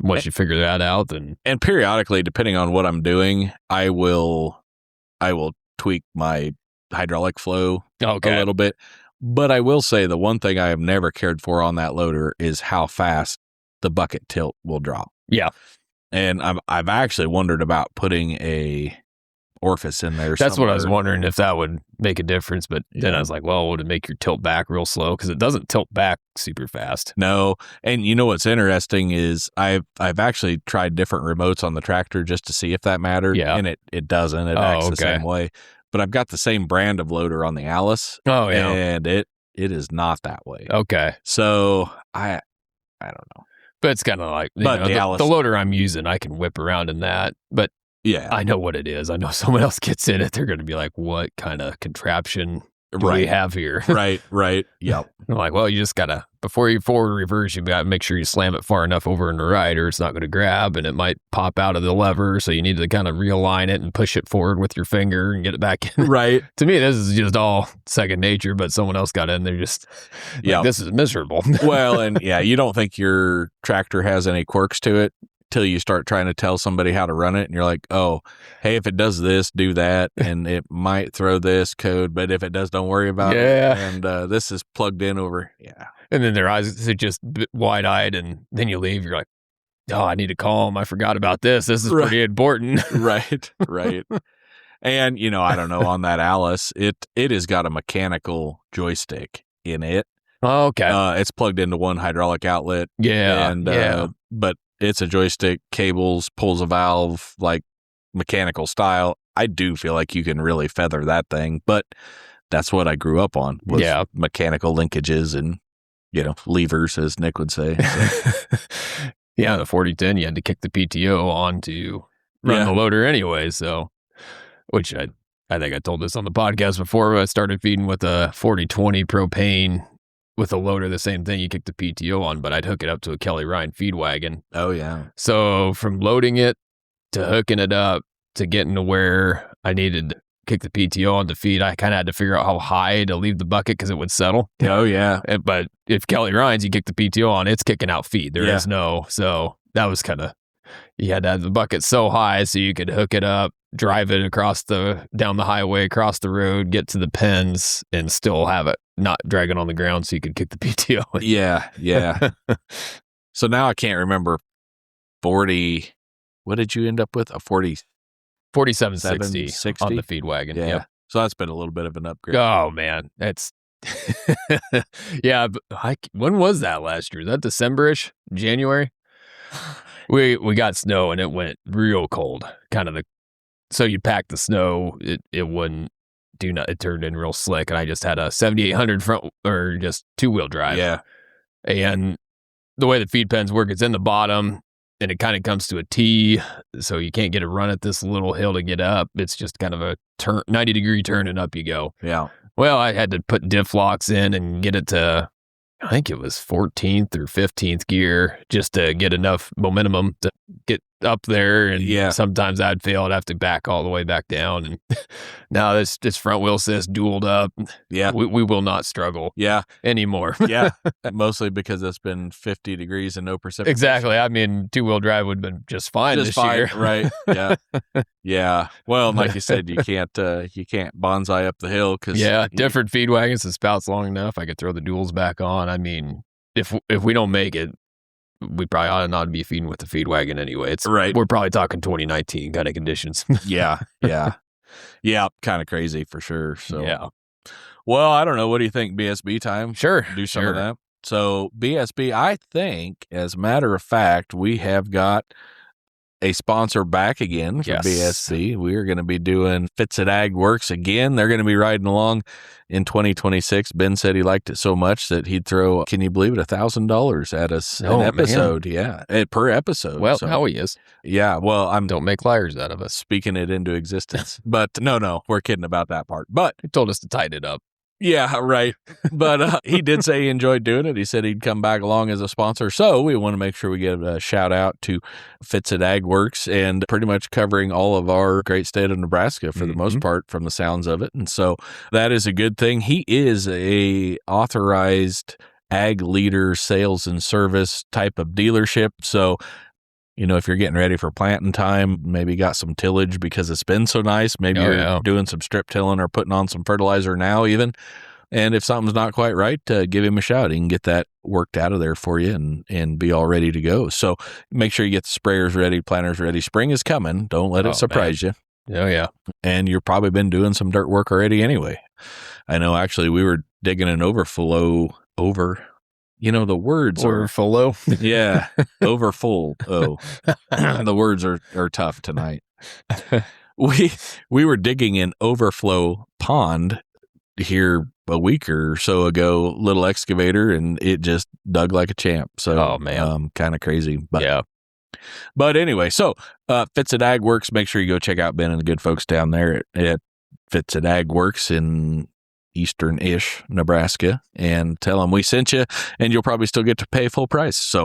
Speaker 3: once you figure that out, then
Speaker 2: and periodically, depending on what I'm doing, I will tweak my hydraulic flow a little bit. But I will say the one thing I have never cared for on that loader is how fast the bucket tilt will drop.
Speaker 3: Yeah.
Speaker 2: And I've actually wondered about putting a orifice in there.
Speaker 3: That's
Speaker 2: somewhere.
Speaker 3: what I was wondering if that would make a difference. But then I was like, well, would it make your tilt back real slow? Because it doesn't tilt back super fast.
Speaker 2: No. And you know what's interesting is I've actually tried different remotes on the tractor just to see if that mattered.
Speaker 3: Yeah.
Speaker 2: And it doesn't. It acts the same way. But I've got the same brand of loader on the Alice.
Speaker 3: Oh, yeah.
Speaker 2: And it is not that way.
Speaker 3: Okay.
Speaker 2: So I don't know.
Speaker 3: But it's kind of like the loader I'm using, I can whip around in that. But
Speaker 2: yeah,
Speaker 3: I know what it is. I know someone else gets in it, they're going to be like, what kind of contraption do we have here?
Speaker 2: Right. Yep.
Speaker 3: I'm like, well, you just got to, before you forward reverse, you've got to make sure you slam it far enough over in the right or it's not going to grab and it might pop out of the lever. So you need to kind of realign it and push it forward with your finger and get it back in.
Speaker 2: Right.
Speaker 3: To me, this is just all second nature, but someone else got in there just, this is miserable.
Speaker 2: Well, and yeah, you don't think your tractor has any quirks to it till you start trying to tell somebody how to run it. And you're like, oh, hey, if it does this, do that. And it might throw this code, but if it does, don't worry about it. And this is plugged in over. Yeah.
Speaker 3: And then their eyes are just wide eyed. And then you leave. You're like, oh, I need to call them. I forgot about this. This is pretty important.
Speaker 2: Right. And, I don't know, on that Alice, it has got a mechanical joystick in it.
Speaker 3: Oh, okay.
Speaker 2: It's plugged into one hydraulic outlet.
Speaker 3: Yeah.
Speaker 2: And, but it's a joystick, cables, pulls a valve, like mechanical style. I do feel like you can really feather that thing, but that's what I grew up on was mechanical linkages and, levers, as Nick would say. So.
Speaker 3: Yeah, the 4010, you had to kick the PTO on to run the loader anyway. So, which I think I told this on the podcast before. I started feeding with a 4020 propane. With a loader, the same thing, you kick the PTO on, but I'd hook it up to a Kelly Ryan feed wagon.
Speaker 2: Oh, yeah.
Speaker 3: So from loading it to hooking it up to getting to where I needed to kick the PTO on to feed, I kind of had to figure out how high to leave the bucket because it would settle.
Speaker 2: Oh, yeah.
Speaker 3: But if Kelly Ryan's, you kick the PTO on, it's kicking out feed. There is no. So that was kind of, you had to have the bucket so high so you could hook it up, drive it down the highway, across the road, get to the pens, and still have it not dragging on the ground so you could kick the PTO.
Speaker 2: Yeah. So now I can't remember 40. What did you end up with? A
Speaker 3: 4760 on the feed wagon.
Speaker 2: Yeah.
Speaker 3: Yep.
Speaker 2: So that's been a little bit of an upgrade.
Speaker 3: Oh, man. That's, yeah. When was that last year? Was that December-ish? January? We got snow and it went real cold. So you pack the snow, it wouldn't it turned in real slick. And I just had a 7800 front or just 2-wheel drive.
Speaker 2: Yeah.
Speaker 3: And the way the feed pens work, it's in the bottom and it kind of comes to a T. So you can't get a run at this little hill to get up. It's just kind of a 90-degree turn and up you go.
Speaker 2: Yeah.
Speaker 3: Well, I had to put diff locks in and get it to, I think it was 14th or 15th gear just to get enough momentum to get up there. And sometimes I'd fail. I'd have to back all the way back down. And now this front wheel assist dualed up.
Speaker 2: Yeah.
Speaker 3: We will not struggle anymore.
Speaker 2: Yeah. Mostly because it's been 50 degrees and no precipitation.
Speaker 3: Exactly. I mean, 2-wheel drive would have been just fine this year.
Speaker 2: Right. Yeah. Yeah. Well, like you said, you can't bonsai up the hill because
Speaker 3: different feed wagons, the spout's long enough. I could throw the duals back on. I mean, if we don't make it, we probably ought not be feeding with the feed wagon anyway. It's right. We're probably talking 2019 kind of conditions.
Speaker 2: Yeah. Kind of crazy for sure. So
Speaker 3: yeah.
Speaker 2: Well, I don't know. What do you think? BSB time?
Speaker 3: Sure.
Speaker 2: Do some of that. So BSB, I think, as a matter of fact, we have got a sponsor back again for BSB. We are going to be doing Fits at Ag Works again. They're going to be riding along in 2026. Ben said he liked it so much that he'd throw, can you believe it, $1,000 at us an episode. Man. Yeah, per episode.
Speaker 3: Well, how he is.
Speaker 2: Yeah, well,
Speaker 3: don't make liars out of us.
Speaker 2: Speaking it into existence. But no, we're kidding about that part. But
Speaker 3: he told us to tighten it up.
Speaker 2: Yeah, right. But he did say he enjoyed doing it. He said he'd come back along as a sponsor. So we want to make sure we give a shout out to Fits at Ag Works and pretty much covering all of our great state of Nebraska for the most part from the sounds of it. And so that is a good thing. He is a authorized ag leader sales and service type of dealership. So if you're getting ready for planting time, maybe got some tillage because it's been so nice. Maybe you're doing some strip tilling or putting on some fertilizer now even. And if something's not quite right, give him a shout. He can get that worked out of there for you and be all ready to go. So make sure you get the sprayers ready, planters ready. Spring is coming. Don't let it surprise you.
Speaker 3: Oh, yeah.
Speaker 2: And you've probably been doing some dirt work already anyway. I know actually we were digging an overflow over. The words
Speaker 3: overflow.
Speaker 2: Yeah, overfull. Oh, the words are tough tonight. We were digging an overflow pond here a week or so ago, little excavator, and it just dug like a champ. So,
Speaker 3: oh man,
Speaker 2: kind of crazy. But,
Speaker 3: yeah.
Speaker 2: But anyway, so Fits at Ag Works. Make sure you go check out Ben and the good folks down there at Fits at Ag Works in Eastern-ish Nebraska, and tell them we sent you, and you'll probably still get to pay full price. So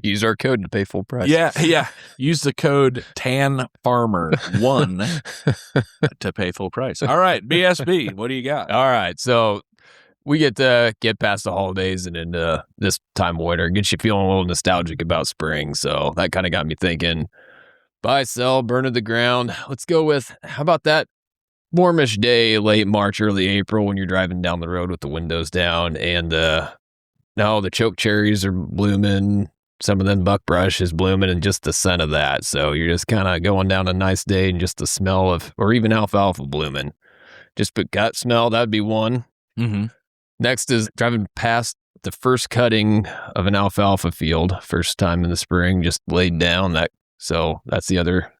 Speaker 3: use our code to pay full price.
Speaker 2: Yeah. Use the code TANFARMER1 to pay full price. All right, BSB, what do you got?
Speaker 3: All right, so we get past the holidays and into this time of winter. Gets you feeling a little nostalgic about spring, so that kind of got me thinking, buy, sell, burn to the ground. Let's go with, how about that warmish day, late March, early April, when you're driving down the road with the windows down, and now the choke cherries are blooming, some of them buckbrush is blooming, and just the scent of that. So you're just kind of going down a nice day, and just the smell of, or even alfalfa blooming. Just put gut smell, that'd be one.
Speaker 2: Mm-hmm.
Speaker 3: Next is driving past the first cutting of an alfalfa field, first time in the spring, just laid down. So that's the other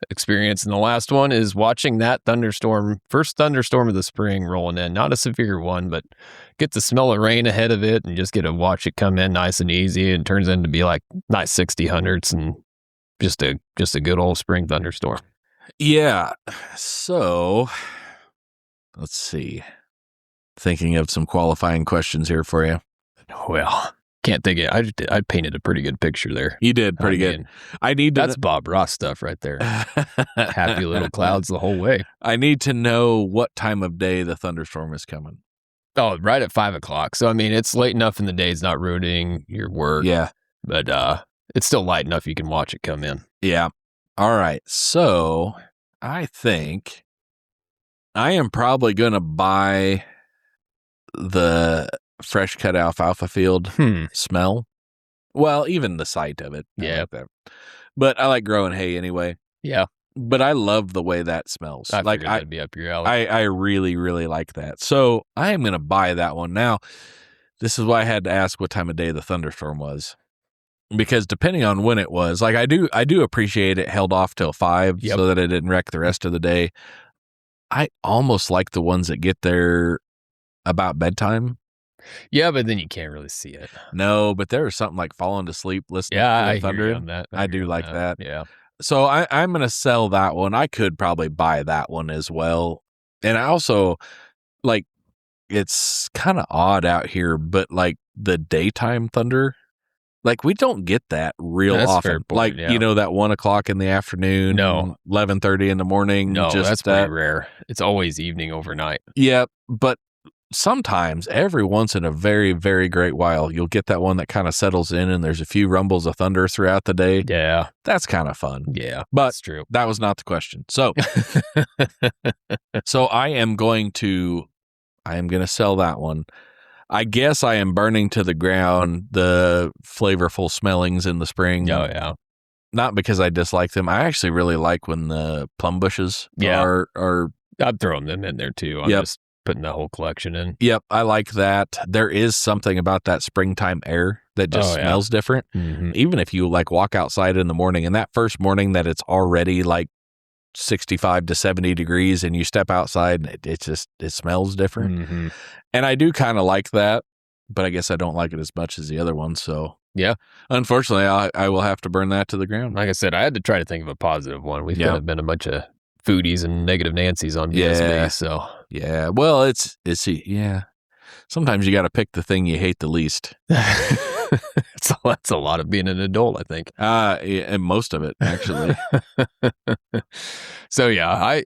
Speaker 3: experience. And the last one is watching that first thunderstorm of the spring rolling in. Not a severe one, but get the smell of rain ahead of it and just get to watch it come in nice and easy. It turns into be like nice 60 hundredths and just a good old spring thunderstorm.
Speaker 2: Yeah. So let's see. Thinking of some qualifying questions here for you.
Speaker 3: Well, can't think of it. I painted a pretty good picture there.
Speaker 2: You did pretty good. I need to.
Speaker 3: That's Bob Ross stuff right there. Happy little clouds the whole way.
Speaker 2: I need to know what time of day the thunderstorm is coming.
Speaker 3: Oh, right at 5 o'clock. So I mean, it's late enough in the day; it's not ruining your work.
Speaker 2: Yeah,
Speaker 3: but it's still light enough you can watch it come in.
Speaker 2: Yeah. All right. So I think I am probably going to buy the fresh cut alfalfa field smell. Well, even the sight of it.
Speaker 3: Yeah.
Speaker 2: I like that. But I like growing hay anyway.
Speaker 3: Yeah.
Speaker 2: But I love the way that smells.
Speaker 3: I figured that'd be up your alley.
Speaker 2: I really, really like that. So I am going to buy that one. Now, this is why I had to ask what time of day the thunderstorm was. Because depending on when it was, like I do appreciate it held off till 5 so that it didn't wreck the rest of the day. I almost like the ones that get there about bedtime.
Speaker 3: Yeah, but then you can't really see it.
Speaker 2: No, but there was something like falling to sleep listening to the thunder.
Speaker 3: On that.
Speaker 2: I do like that.
Speaker 3: Yeah.
Speaker 2: So I'm going to sell that one. I could probably buy that one as well. And I also, like, it's kind of odd out here, but like the daytime thunder, like we don't get that real often. Like, that 1 o'clock in the afternoon, 11:30 in the morning.
Speaker 3: No,
Speaker 2: just
Speaker 3: that's pretty rare. It's always evening overnight.
Speaker 2: Yeah, but sometimes every once in a very, very great while, you'll get that one that kind of settles in and there's a few rumbles of thunder throughout the day.
Speaker 3: Yeah.
Speaker 2: That's kind of fun.
Speaker 3: Yeah,
Speaker 2: but
Speaker 3: that's true.
Speaker 2: That was not the question. So, I am going to sell that one. I guess I am burning to the ground the flavorful smellings in the spring.
Speaker 3: Oh, yeah.
Speaker 2: Not because I dislike them. I actually really like when the plum bushes are.
Speaker 3: I'm throwing them in there too. I'm just putting the whole collection in.
Speaker 2: Yep, I like that. There is something about that springtime air that just smells different.
Speaker 3: Mm-hmm.
Speaker 2: Even if you like walk outside in the morning and that first morning that it's already like 65 to 70 degrees and you step outside, it smells different.
Speaker 3: Mm-hmm.
Speaker 2: And I do kind of like that, but I guess I don't like it as much as the other one. So
Speaker 3: yeah,
Speaker 2: unfortunately, I will have to burn that to the ground.
Speaker 3: Like I said, I had to try to think of a positive one. We've kind of been a bunch of foodies and negative Nancy's on BSB. So
Speaker 2: yeah, well, it's sometimes you got to pick the thing you hate the least.
Speaker 3: That's a lot of being an adult, I think.
Speaker 2: And most of it, actually.
Speaker 3: So yeah,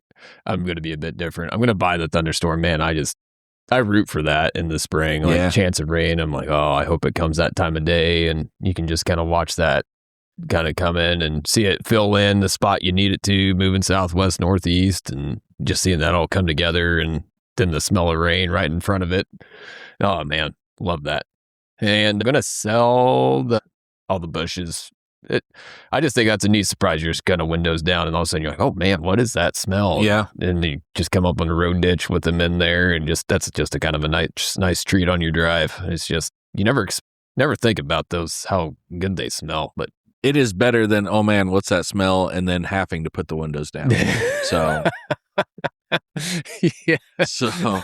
Speaker 3: I'm going to be a bit different. I'm going to buy the thunderstorm, man. I root for that in the spring, like chance of rain. I'm like, oh, I hope it comes that time of day, and you can just kind of watch that kind of come in and see it fill in the spot you need it to, moving southwest, northeast, and just seeing that all come together, and then the smell of rain right in front of it. Oh man, Love that. And I'm going to sell all the bushes. I just think that's a neat surprise. You're just kind of windows down, and all of a sudden you're like, oh man, what is that smell?
Speaker 2: Yeah.
Speaker 3: And you just come up on a road ditch with them in there, and that's just a kind of a nice treat on your drive. It's just, you never think about those, how good they smell, but
Speaker 2: it is better than, oh man, what's that smell? And then having to put the windows down. So,
Speaker 3: yeah.
Speaker 2: So,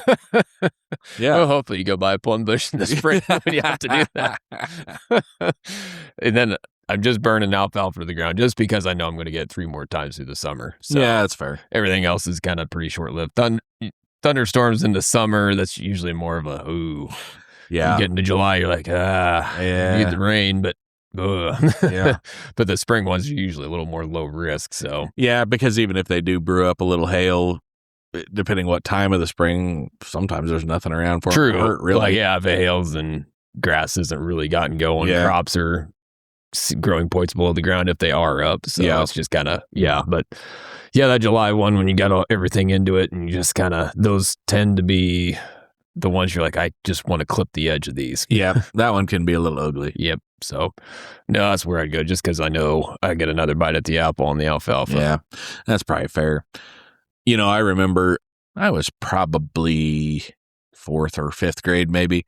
Speaker 2: yeah.
Speaker 3: Well, hopefully you go buy a plum bush in the spring when you have to do that. And then I'm just burning alfalfa to the ground just because I know I'm going to get 3 more times through the summer. So
Speaker 2: yeah, that's fair.
Speaker 3: Everything else is kind of pretty short-lived. Thunderstorms in the summer, that's usually more of a, ooh.
Speaker 2: Yeah.
Speaker 3: You get into July, you're like,
Speaker 2: yeah.
Speaker 3: need the rain, but
Speaker 2: yeah.
Speaker 3: But the spring ones are usually a little more low risk. So
Speaker 2: yeah, because even if they do brew up a little hail, depending what time of the spring, sometimes there's nothing around for
Speaker 3: true.
Speaker 2: Them to hurt, really.
Speaker 3: Like, yeah, if it hails and grass isn't really gotten going, crops are growing points below the ground if they are up. So it's just kind of, but yeah, that July one, when you got everything into it and you just kind of, those tend to be the ones you're like, I just want to clip the edge of these.
Speaker 2: Yeah, that one can be a little ugly.
Speaker 3: Yep. So, no, that's where I'd go just because I know I get another bite at the apple on the alfalfa.
Speaker 2: Yeah, that's probably fair. You know, I remember I was probably 4th or 5th grade maybe,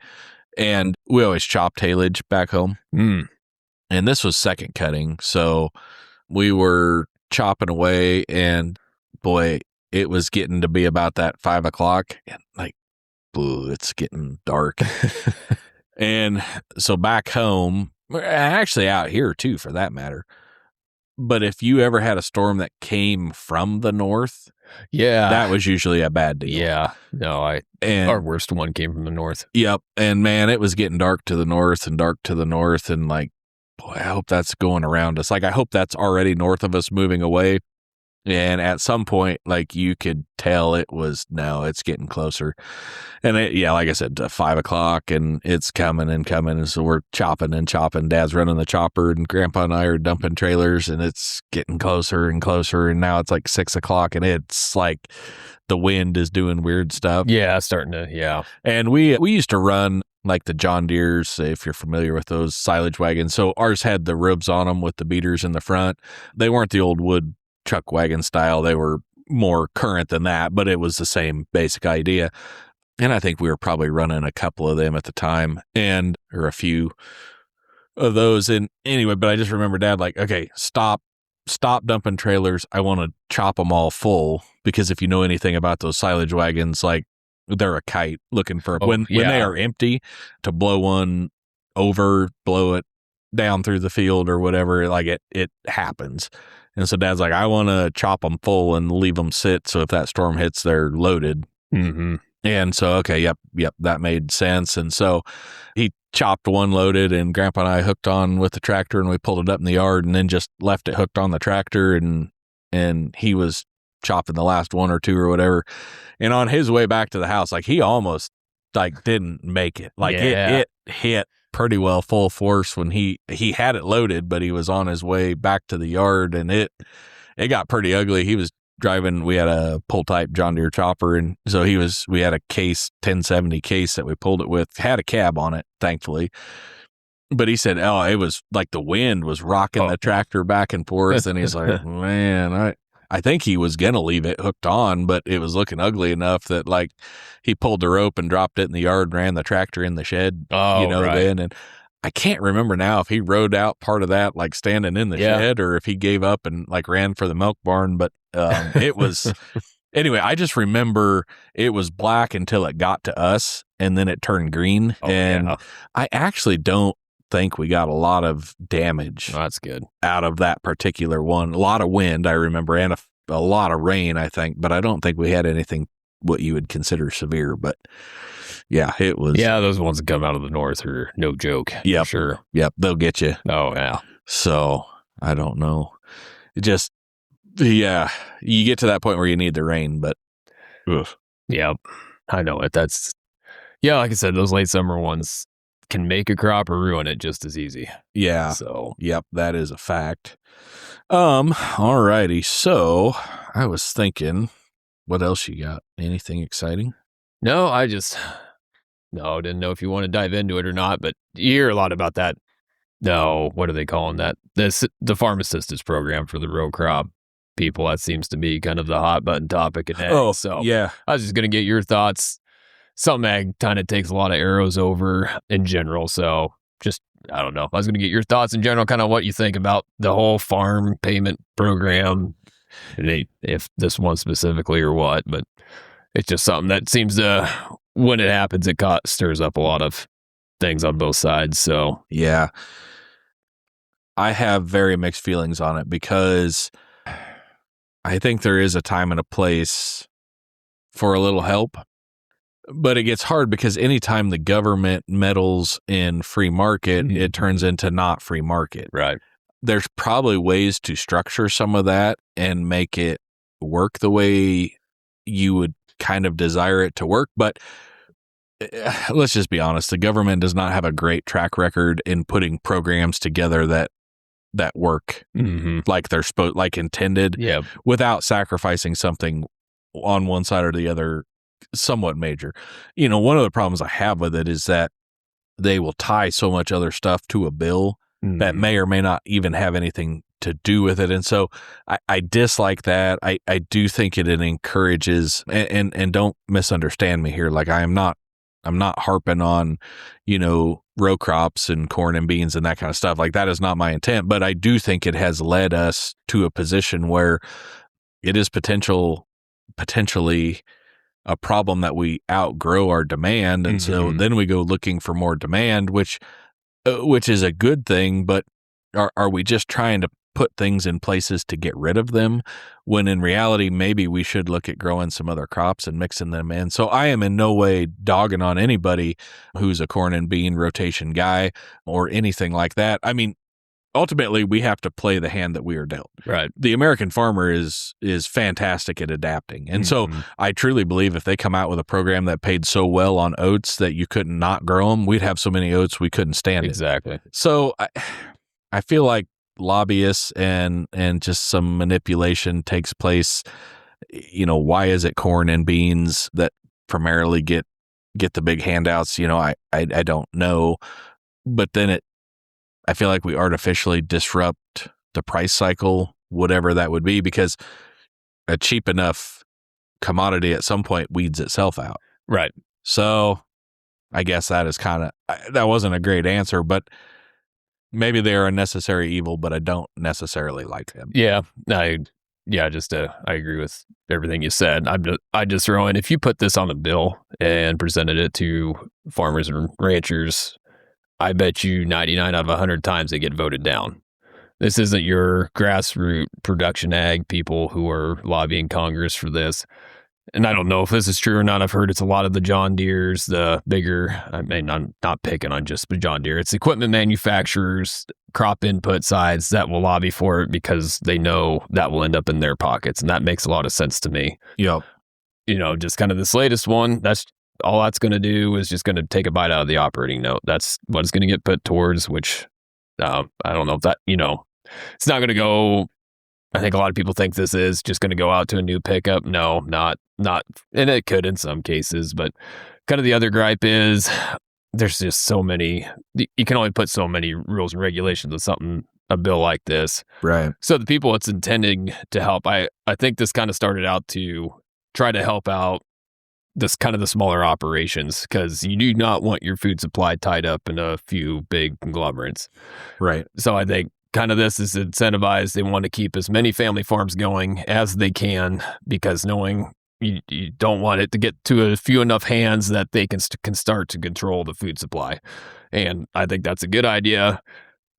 Speaker 2: and we always chopped haylage back home. And this was second cutting, so we were chopping away, and boy, it was getting to be about that 5 o'clock, and like, it's getting dark. And so back home, actually out here too, for that matter. But if you ever had a storm that came from the north, that was usually a bad deal.
Speaker 3: Yeah, no, our worst one came from the north.
Speaker 2: Yep, and man, it was getting dark to the north, and like, boy, I hope that's going around us. Like, I hope that's already north of us, moving away. And at some point, like, you could tell it's getting closer. And like I said, 5 o'clock, and it's coming and coming. And so we're chopping and chopping. Dad's running the chopper, and Grandpa and I are dumping trailers, and it's getting closer and closer. And now it's like 6 o'clock, and it's like the wind is doing weird stuff.
Speaker 3: Yeah, starting to,
Speaker 2: And we used to run like the John Deere's, if you're familiar with those silage wagons. So ours had the ribs on them with the beaters in the front. They weren't the old wood truck wagon style. They were more current than that, but it was the same basic idea. And I think we were probably running a couple of them at the time, or a few of those. And anyway, but I just remember Dad like, okay, stop dumping trailers. I want to chop them all full, because if you know anything about those silage wagons, like, they're a kite looking for when they are empty, to blow one over, blow it down through the field or whatever, like it happens. And so Dad's like, I want to chop them full and leave them sit, so if that storm hits, they're loaded.
Speaker 3: Mm-hmm.
Speaker 2: And so, okay, yep, that made sense. And so he chopped one loaded, and Grandpa and I hooked on with the tractor, and we pulled it up in the yard, and then just left it hooked on the tractor, and he was chopping the last one or two or whatever. And on his way back to the house, like, he almost like didn't make it. Like it hit pretty well full force when he had it loaded, but he was on his way back to the yard, and it got pretty ugly. He was driving, we had a pull type John Deere chopper, and so we had a case, 1070 case that we pulled it with, had a cab on it, thankfully. But he said, it was like the wind was rocking the tractor back and forth, and he's like, man, I think he was going to leave it hooked on, but it was looking ugly enough that, like, he pulled the rope and dropped it in the yard and ran the tractor in the shed, then. And I can't remember now if he rode out part of that, like, standing in the shed, or if he gave up and, like, ran for the milk barn. But it was, anyway, I just remember it was black until it got to us, and then it turned green. I actually don't think we got a lot of damage.
Speaker 3: That's good.
Speaker 2: Out of that particular one. A lot of wind, I remember, and a lot of rain, I think, but I don't think we had anything what you would consider severe. But yeah, it was.
Speaker 3: Yeah, those ones that come out of the north are no joke.
Speaker 2: Yeah,
Speaker 3: sure.
Speaker 2: Yep, they'll get you.
Speaker 3: Oh yeah.
Speaker 2: So I don't know. It just, you get to that point where you need the rain, but. Ugh.
Speaker 3: Yep, I know it. That's, like I said, those late summer ones can make a crop or ruin it just as easy.
Speaker 2: Yeah.
Speaker 3: So,
Speaker 2: yep, that is a fact. Alrighty. So I was thinking, what else you got? Anything exciting?
Speaker 3: No, No, didn't know if you want to dive into it or not, but you hear a lot about that. No, what are they calling that? The farm assistance program for the row crop people. That seems to be kind of the hot button topic in ag.
Speaker 2: Oh,
Speaker 3: So
Speaker 2: yeah.
Speaker 3: I was just going to get your thoughts. Some ag kind of takes a lot of arrows over in general. So just, I don't know. I was going to get your thoughts in general, kind of what you think about the whole farm payment program, if this one specifically or what, but it's just something that seems to, when it happens, it stirs up a lot of things on both sides. So
Speaker 2: yeah, I have very mixed feelings on it because I think there is a time and a place for a little help, but it gets hard because anytime the government meddles in free market, it turns into not free market.
Speaker 3: Right.
Speaker 2: There's probably ways to structure some of that and make it work the way you would kind of desire it to work. But let's just be honest, the government does not have a great track record in putting programs together that work like they're supposed, like intended, without sacrificing something on one side or the other somewhat major. You know, one of the problems I have with it is that they will tie so much other stuff to a bill that may or may not even have anything to do with it. And so I dislike that. I do think it encourages, and don't misunderstand me here. Like I'm not harping on, you know, row crops and corn and beans and that kind of stuff. Like that is not my intent, but I do think it has led us to a position where it is potentially a problem that we outgrow our demand. And so then we go looking for more demand, which is a good thing, but are we just trying to put things in places to get rid of them when in reality maybe we should look at growing some other crops and mixing them in? So I am in no way dogging on anybody who's a corn and bean rotation guy or anything like that. I mean, ultimately we have to play the hand that we are dealt.
Speaker 3: Right.
Speaker 2: The American farmer is fantastic at adapting. And so I truly believe if they come out with a program that paid so well on oats that you couldn't not grow them, we'd have so many oats we couldn't stand it.
Speaker 3: Exactly.
Speaker 2: So I feel like lobbyists and just some manipulation takes place. You know, why is it corn and beans that primarily get the big handouts? You know, I don't know, but then I feel like we artificially disrupt the price cycle, whatever that would be, because a cheap enough commodity at some point weeds itself out.
Speaker 3: Right.
Speaker 2: So I guess that is that wasn't a great answer, but maybe they are a necessary evil, but I don't necessarily like them.
Speaker 3: Yeah. I agree with everything you said. I just throw in, if you put this on a bill and presented it to farmers and ranchers, I bet you 99 out of 100 times they get voted down. This isn't your grassroots production ag people who are lobbying Congress for this. And I don't know if this is true or not. I've heard it's a lot of the John Deeres, the bigger, I mean, I'm not picking on just John Deere. It's equipment manufacturers, crop input sides that will lobby for it because they know that will end up in their pockets. And that makes a lot of sense to me.
Speaker 2: Yep.
Speaker 3: You know, just kind of this latest one, that's all that's going to do is just going to take a bite out of the operating note. That's what it's going to get put towards, which I don't know if that, you know, it's not going to go. I think a lot of people think this is just going to go out to a new pickup. No, not, and it could in some cases, but kind of the other gripe is there's just so many, you can only put so many rules and regulations on a bill like this.
Speaker 2: Right.
Speaker 3: So the people it's intending to help, I think this kind of started out to try to help out this kind of the smaller operations, because you do not want your food supply tied up in a few big conglomerates.
Speaker 2: Right.
Speaker 3: So I think kind of this is incentivized. They want to keep as many family farms going as they can, because knowing you don't want it to get to a few enough hands that they can start to control the food supply. And I think that's a good idea.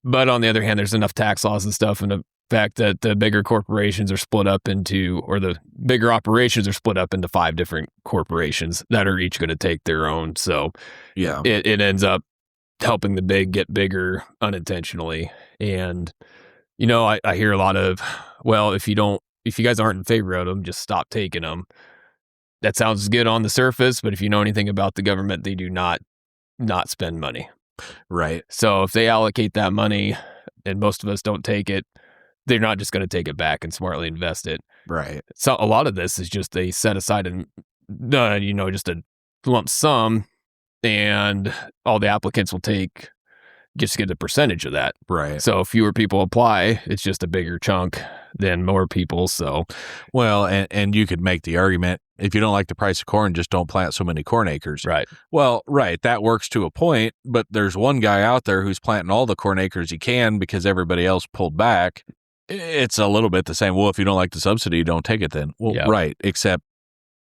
Speaker 3: But on the other hand, there's enough tax laws and stuff, and the fact that the bigger corporations are split up into, or the bigger operations are split up into 5 different corporations that are each going to take their own. So
Speaker 2: yeah,
Speaker 3: it ends up helping the big get bigger unintentionally. And, you know, I hear a lot of, well, if you guys aren't in favor of them, just stop taking them. That sounds good on the surface, but if you know anything about the government, they do not spend money.
Speaker 2: Right.
Speaker 3: So if they allocate that money and most of us don't take it, they're not just going to take it back and smartly invest it.
Speaker 2: Right.
Speaker 3: So a lot of this is just they set aside and, just a lump sum and all the applicants will just get a percentage of that.
Speaker 2: Right.
Speaker 3: So fewer people apply, it's just a bigger chunk than more people. So,
Speaker 2: well, and you could make the argument, if you don't like the price of corn, just don't plant so many corn acres.
Speaker 3: right.
Speaker 2: Well, right, that works to a point, but there's one guy out there who's planting all the corn acres he can because everybody else pulled back. It's a little bit the same. Well, if you don't like the subsidy, don't take it then. Well,
Speaker 3: Yeah.
Speaker 2: right, except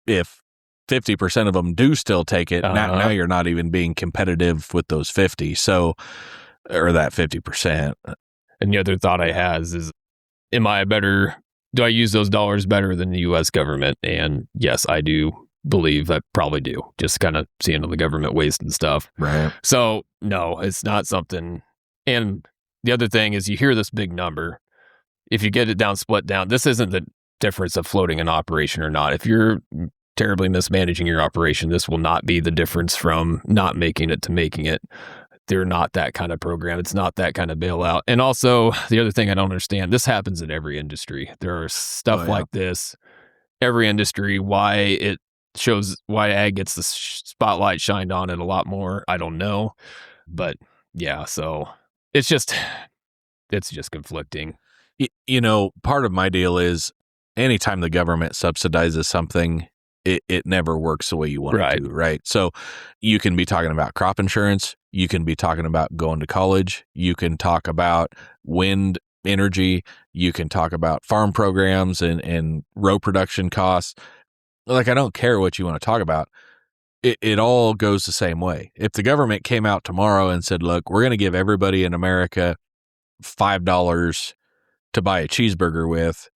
Speaker 2: if 50% of them do still take it, now you're not even being competitive with those 50. So, or that 50%.
Speaker 3: And the other thought I has is, do I use those dollars better than the U.S. government? And yes, I do believe I probably do. Just kind of seeing all the government waste and stuff.
Speaker 2: Right.
Speaker 3: So no, it's not something. And the other thing is, you hear this big number. If you get it down, split down, this isn't the difference of floating an operation or not. If you're terribly mismanaging your operation, this will not be the difference from not making it to making it. They're not that kind of program. It's not that kind of bailout. And also, the other thing I don't understand, this happens in every industry. There are stuff like this, every industry, why ag gets the spotlight shined on it a lot more. I don't know. But yeah, so it's just conflicting.
Speaker 2: Part of my deal is anytime the government subsidizes something, it never works the way you want it to, right? So you can be talking about crop insurance, you can be talking about going to college, you can talk about wind energy, you can talk about farm programs and row production costs. Like, I don't care what you want to talk about. It all goes the same way. If the government came out tomorrow and said, look, we're going to give everybody in America $5 to buy a cheeseburger with,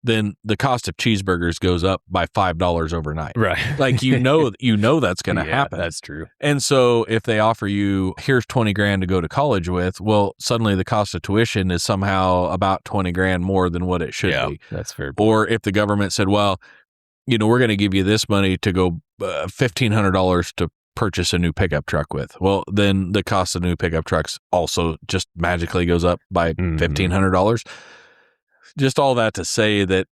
Speaker 2: then the cost of cheeseburgers goes up by $5 overnight.
Speaker 3: Right.
Speaker 2: Like, that's going to happen.
Speaker 3: That's true.
Speaker 2: And so if they offer you, here's 20 grand to go to college with, well, suddenly the cost of tuition is somehow about 20 grand more than what it should be.
Speaker 3: That's fair.
Speaker 2: Or if the government said, well, we're going to give you this money to go $1,500 to purchase a new pickup truck with. Well, then the cost of new pickup trucks also just magically goes up by $1,500. Just all that to say that,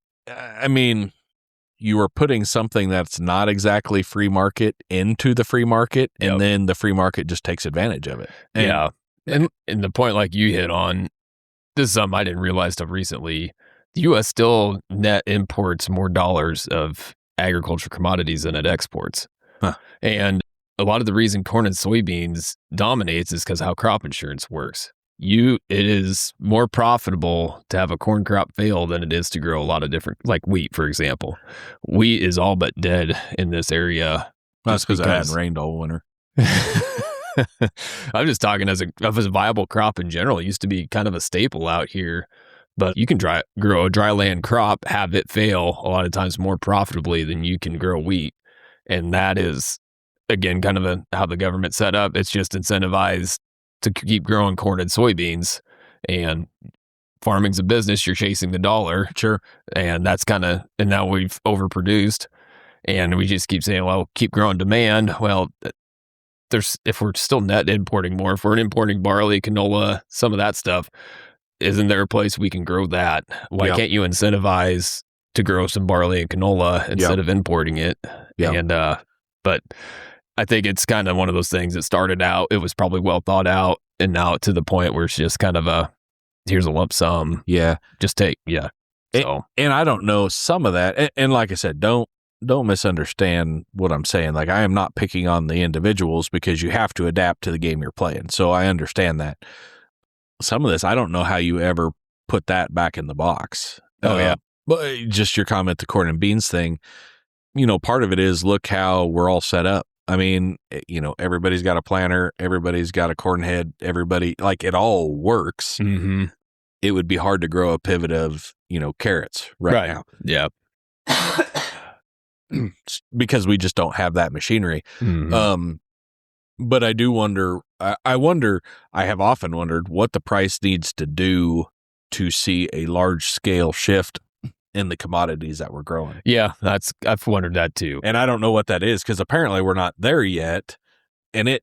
Speaker 2: you are putting something that's not exactly free market into the free market, and then the free market just takes advantage of it.
Speaker 3: And the point like you hit on, this is something I didn't realize till recently. The U.S. still net imports more dollars of agriculture commodities than it exports.
Speaker 2: Huh.
Speaker 3: And a lot of the reason corn and soybeans dominates is because how crop insurance works. It is more profitable to have a corn crop fail than it is to grow a lot of different, like wheat, for example. Wheat is all but dead in this area.
Speaker 2: That's because it hadn't rained all winter.
Speaker 3: I'm just talking as a viable crop in general. It used to be kind of a staple out here, but you can grow a dry land crop, have it fail a lot of times more profitably than you can grow wheat. And that is, again, kind of how the government set up. It's just incentivized to keep growing corn and soybeans, and farming's a business. You're chasing the dollar.
Speaker 2: Sure.
Speaker 3: And that's and now we've overproduced, and we just keep saying, well, keep growing demand. Well, if we're still net importing more, if we're importing barley, canola, some of that stuff, isn't there a place we can grow that? Why can't you incentivize to grow some barley and canola instead of importing it?
Speaker 2: Yeah.
Speaker 3: And, but I think it's kind of one of those things that started out, it was probably well thought out, and now to the point where it's just kind of here's a lump sum.
Speaker 2: Yeah.
Speaker 3: Just take, So,
Speaker 2: and I don't know some of that. And like I said, don't misunderstand what I'm saying. Like, I am not picking on the individuals, because you have to adapt to the game you're playing. So I understand that. Some of this, I don't know how you ever put that back in the box. But just your comment, the corn and beans thing, part of it is, look how we're all set up. Everybody's got a planter, everybody's got a corn head, everybody, like, it all works.
Speaker 3: Mm-hmm.
Speaker 2: It would be hard to grow a pivot of, carrots right now.
Speaker 3: Yeah.
Speaker 2: Because we just don't have that machinery.
Speaker 3: Mm-hmm.
Speaker 2: But I do wonder, I have often wondered what the price needs to do to see a large scale shift in the commodities that we're growing.
Speaker 3: Yeah, I've wondered that too.
Speaker 2: And I don't know what that is, because apparently we're not there yet. And it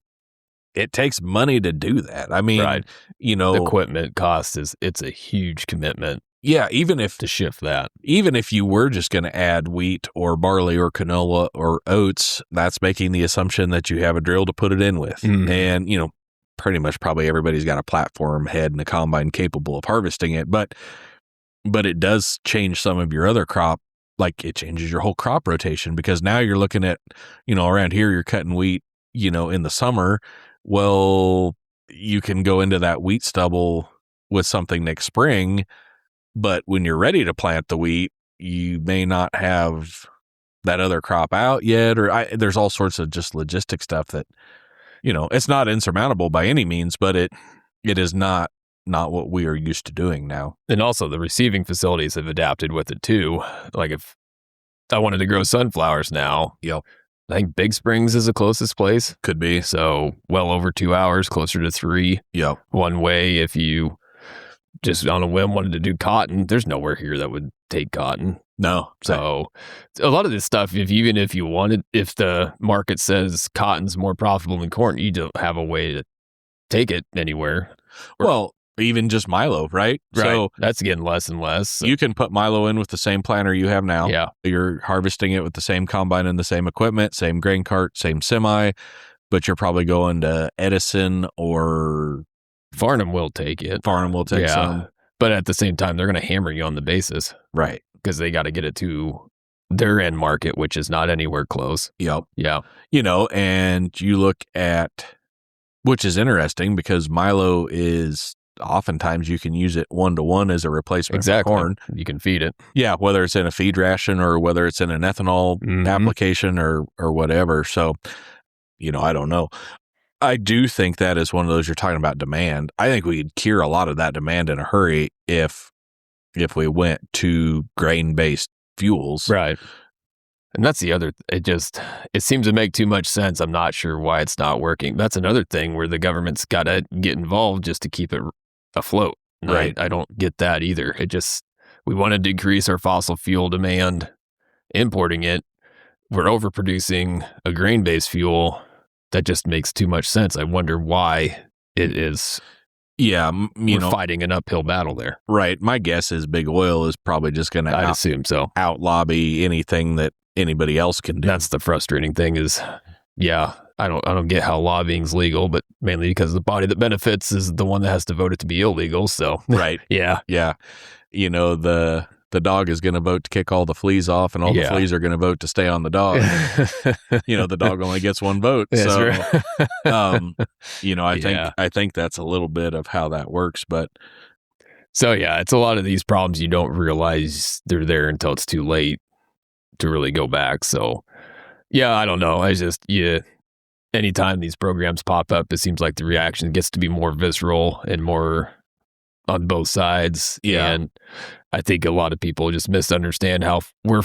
Speaker 2: takes money to do that.
Speaker 3: The equipment cost it's a huge commitment.
Speaker 2: even if
Speaker 3: to shift that.
Speaker 2: Even if you were just going to add wheat or barley or canola or oats, that's making the assumption that you have a drill to put it in with. And, pretty much probably everybody's got a platform head and a combine capable of harvesting it. But it does change some of your other crop. Like it changes your whole crop rotation, because now you're looking at, around here, you're cutting wheat, in the summer. Well, you can go into that wheat stubble with something next spring. But when you're ready to plant the wheat, you may not have that other crop out yet, or there's all sorts of just logistic stuff that, it's not insurmountable by any means, but it is not what we are used to doing now.
Speaker 3: And also the receiving facilities have adapted with it too. Like if I wanted to grow sunflowers now, I think Big Springs is the closest place.
Speaker 2: Could be.
Speaker 3: So well over 2 hours, closer to 3. One way. If you just on a whim wanted to do cotton, there's nowhere here that would take cotton.
Speaker 2: No.
Speaker 3: So a lot of this stuff, if the market says cotton's more profitable than corn, you don't have a way to take it anywhere.
Speaker 2: Well, even just milo, right? So
Speaker 3: that's getting less and less. So.
Speaker 2: You can put milo in with the same planter you have now.
Speaker 3: Yeah.
Speaker 2: You're harvesting it with the same combine and the same equipment, same grain cart, same semi, but you're probably going to Edison or
Speaker 3: Farnham will take it.
Speaker 2: Farnham will take some.
Speaker 3: But at the same time, they're going to hammer you on the basis.
Speaker 2: Right.
Speaker 3: Because they got to get it to their end market, which is not anywhere close.
Speaker 2: Yep.
Speaker 3: Yeah.
Speaker 2: And you look at, which is interesting because milo is oftentimes you can use it 1-to-1 as a replacement for corn.
Speaker 3: You can feed it.
Speaker 2: Yeah. Whether it's in a feed ration or whether it's in an ethanol application or whatever. So, I don't know. I do think that is one of those, you're talking about demand. I think we'd cure a lot of that demand in a hurry if we went to grain-based fuels.
Speaker 3: Right. And that's the other, it seems to make too much sense. I'm not sure why it's not working. That's another thing where the government's got to get involved just to keep it afloat.
Speaker 2: Right.
Speaker 3: I don't get that either. We want to decrease our fossil fuel demand, importing it. We're overproducing a grain-based fuel. That just makes too much sense. I wonder why it is.
Speaker 2: Yeah,
Speaker 3: we're fighting an uphill battle there.
Speaker 2: Right. My guess is big oil is probably just going to
Speaker 3: assume so.
Speaker 2: Out lobby anything that anybody else can do.
Speaker 3: That's the frustrating thing is, I don't get how lobbying's legal, but mainly because the body that benefits is the one that has to vote it to be illegal. So
Speaker 2: right.
Speaker 3: Yeah.
Speaker 2: The dog is going to vote to kick all the fleas off, and all the fleas are going to vote to stay on the dog. The dog only gets one vote.
Speaker 3: That's
Speaker 2: so,
Speaker 3: right.
Speaker 2: I think that's a little bit of how that works. But
Speaker 3: so it's a lot of these problems you don't realize they're there until it's too late to really go back. So I don't know. Anytime these programs pop up, it seems like the reaction gets to be more visceral and more on both sides.
Speaker 2: Yeah.
Speaker 3: And I think a lot of people just misunderstand how where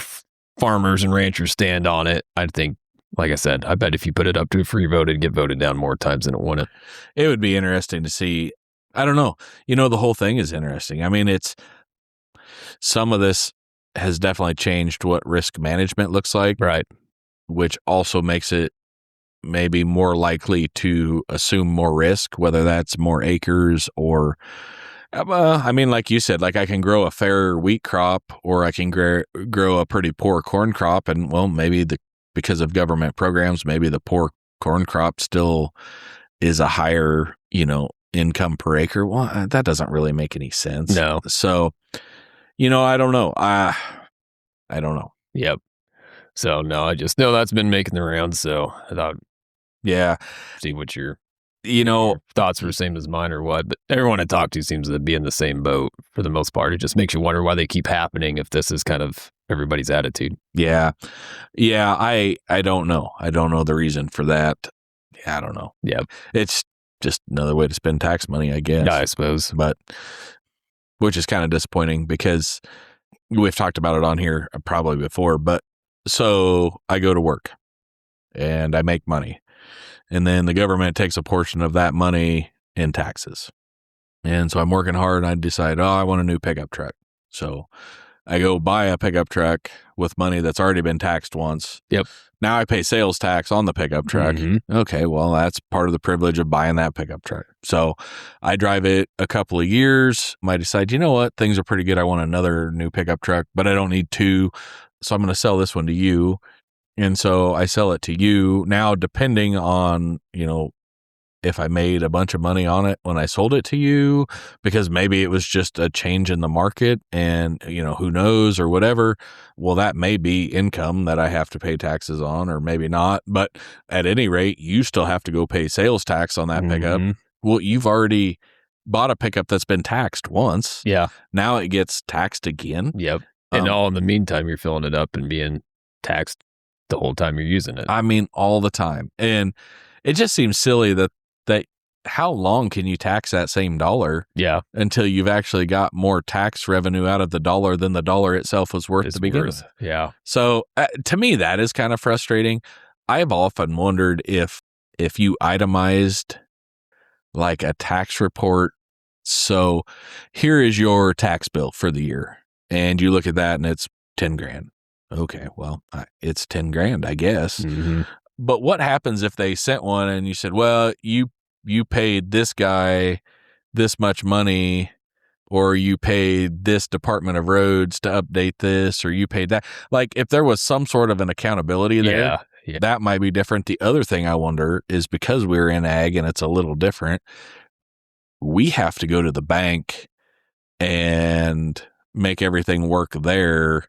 Speaker 3: farmers and ranchers stand on it. I think, like I said, I bet if you put it up to a free vote, it'd get voted down more times than it wouldn't.
Speaker 2: It would be interesting to see. I don't know. The whole thing is interesting. I mean, some of this has definitely changed what risk management looks like.
Speaker 3: Right.
Speaker 2: Which also makes it maybe more likely to assume more risk, whether that's more acres or like you said, like I can grow a fair wheat crop or I can grow a pretty poor corn crop. And maybe because of government programs, maybe the poor corn crop still is a higher, income per acre. Well, that doesn't really make any sense.
Speaker 3: No.
Speaker 2: So, I don't know. I don't know.
Speaker 3: Yep. So no, I just know that's been making the rounds. So I thought, see what your thoughts were the same as mine or what, but everyone I talk to seems to be in the same boat for the most part. It just makes you wonder why they keep happening if this is kind of everybody's attitude.
Speaker 2: Yeah. I don't know. I don't know the reason for that. I don't know.
Speaker 3: Yeah.
Speaker 2: It's just another way to spend tax money, I guess.
Speaker 3: I suppose.
Speaker 2: But which is kind of disappointing because we've talked about it on here probably before, but so I go to work and I make money. And then the government takes a portion of that money in taxes. And so I'm working hard and I decide, I want a new pickup truck. So I go buy a pickup truck with money that's already been taxed once.
Speaker 3: Yep.
Speaker 2: Now I pay sales tax on the pickup truck. Okay, well, that's part of the privilege of buying that pickup truck. So I drive it a couple of years. Might decide, you know what, things are pretty good. I want another new pickup truck, but I don't need two. So I'm going to sell this one to you. And so I sell it to you. Now, depending on, if I made a bunch of money on it when I sold it to you, because maybe it was just a change in the market and, who knows or whatever. Well, that may be income that I have to pay taxes on, or maybe not. But at any rate, you still have to go pay sales tax on that pickup. Well, you've already bought a pickup that's been taxed once.
Speaker 3: Yeah.
Speaker 2: Now it gets taxed again.
Speaker 3: Yep. And all in the meantime, you're filling it up and being taxed the whole time you're using it.
Speaker 2: I mean, all the time. And it just seems silly that how long can you tax that same dollar?
Speaker 3: Yeah.
Speaker 2: Until you've actually got more tax revenue out of the dollar than the dollar itself was worth to begin with.
Speaker 3: Yeah.
Speaker 2: So to me, that is kind of frustrating. I've often wondered if you itemized like a tax report. So here is your tax bill for the year. And you look at that and it's 10 grand. Okay, well, it's 10 grand, I guess. But what happens if they sent one and you said, well, you paid this guy this much money, or you paid this Department of Roads to update this, or you paid that? Like, if there was some sort of an accountability there, that might be different. The other thing I wonder is, because we're in ag and it's a little different, we have to go to the bank and make everything work there.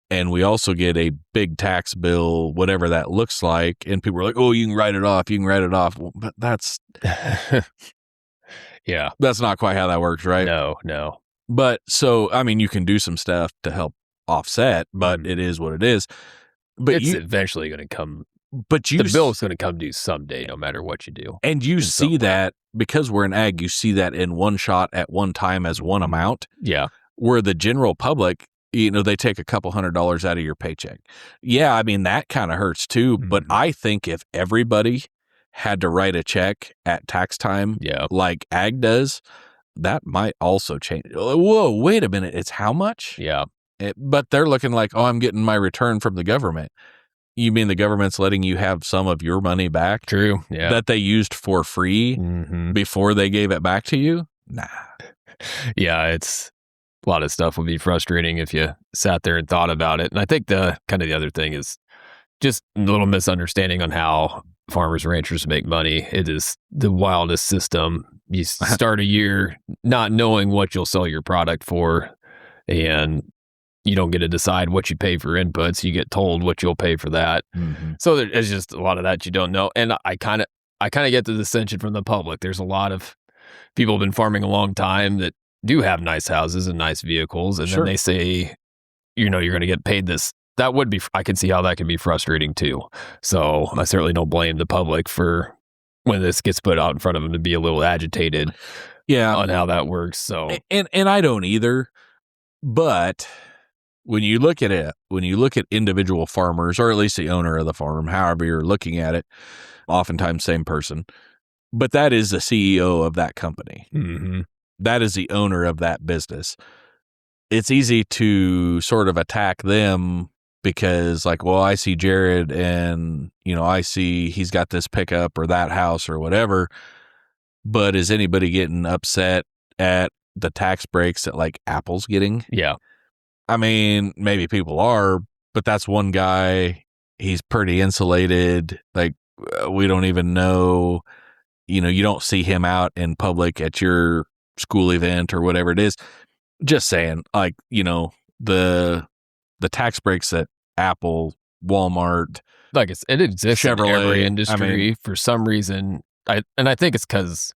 Speaker 2: And we also get a big tax bill, whatever that looks like. And people are like, oh, you can write it off. You can write it off. Well, but that's, that's not quite how that works, right?
Speaker 3: No.
Speaker 2: But so, I mean, you can do some stuff to help offset, but it is what it is. But
Speaker 3: it's eventually going to come.
Speaker 2: But
Speaker 3: the bill is going to come due someday, no matter what you do.
Speaker 2: And you see that, because we're in ag, you see that in one shot at one time as one amount.
Speaker 3: Yeah.
Speaker 2: Where the general public, they take a couple $100 out of your paycheck. Yeah, I mean, that kind of hurts too. But I think if everybody had to write a check at tax time, like ag does, that might also change. Whoa, wait a minute. It's how much?
Speaker 3: Yeah.
Speaker 2: But they're looking like, oh, I'm getting my return from the government. You mean the government's letting you have some of your money back?
Speaker 3: True. Yeah.
Speaker 2: That they used for free before they gave it back to you? Nah.
Speaker 3: Yeah, it's a lot of stuff would be frustrating if you sat there and thought about it. And I think the other thing is just a little misunderstanding on how farmers, ranchers make money. It is the wildest system. You start a year not knowing what you'll sell your product for, and you don't get to decide what you pay for inputs. You get told what you'll pay for that. So there's just a lot of that you don't know. And I kind of get the dissension from the public. There's a lot of people who've been farming a long time that do have nice houses and nice vehicles, and then they say, you're going to get paid this. That would be, I can see how that can be frustrating too. So I certainly don't blame the public for when this gets put out in front of them to be a little agitated on how that works. So
Speaker 2: and I don't either. But when you look at it, when you look at individual farmers, or at least the owner of the farm, however you're looking at it, oftentimes same person, but that is the CEO of that company. That is the owner of that business. It's easy to sort of attack them because, like, well, I see Jared and, I see he's got this pickup or that house or whatever. But is anybody getting upset at the tax breaks that, like, Apple's getting?
Speaker 3: Yeah.
Speaker 2: I mean, maybe people are, but that's one guy. He's pretty insulated. Like, we don't even know, you don't see him out in public at your school event or whatever it is. Just saying, like, the tax breaks at Apple, Walmart,
Speaker 3: like it exists
Speaker 2: Chevrolet,
Speaker 3: in every industry for some reason. I think it's because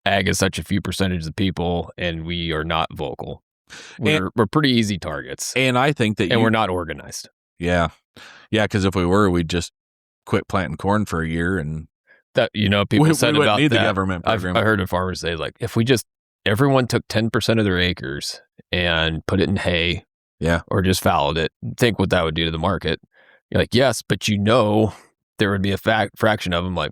Speaker 3: ag is such a few percentage of people, and we are not vocal. We're pretty easy targets,
Speaker 2: and I think that
Speaker 3: we're not organized.
Speaker 2: Yeah, because if we were, we'd just quit planting corn for a year, and
Speaker 3: that people said
Speaker 2: we
Speaker 3: about
Speaker 2: need
Speaker 3: that.
Speaker 2: The government program.
Speaker 3: I heard of farmers say, like, if we just everyone took 10% of their acres and put it in hay, or just fallowed it, think what that would do to the market. You're like, yes, but there would be a fraction of them like,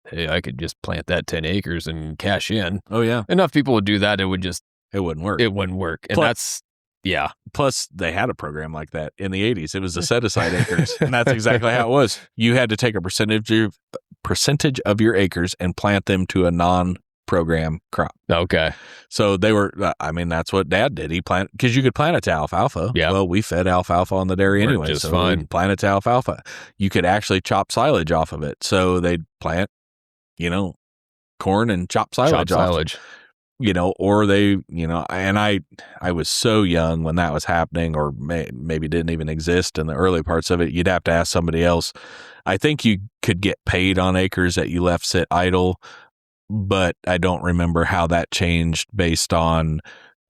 Speaker 3: hey, I could just plant that 10 acres and cash in.
Speaker 2: Oh yeah,
Speaker 3: enough people would do that. It wouldn't work.
Speaker 2: And
Speaker 3: that's Yeah.
Speaker 2: Plus, they had a program like that in the 80s. It was the set-aside acres, and that's exactly how it was. You had to take a percentage of your acres and plant them to a non-program crop.
Speaker 3: Okay.
Speaker 2: So they were, that's what Dad did. He planted, because you could plant it to alfalfa.
Speaker 3: Yeah.
Speaker 2: Well, we fed alfalfa on the dairy
Speaker 3: Worked
Speaker 2: anyway,
Speaker 3: just
Speaker 2: so
Speaker 3: fine.
Speaker 2: we planted to alfalfa. You could actually chop silage off of it. So they'd plant, corn and chop silage off. Or they, and I was so young when that was happening, or maybe didn't even exist in the early parts of it. You'd have to ask somebody else. I think you could get paid on acres that you left sit idle, but I don't remember how that changed based on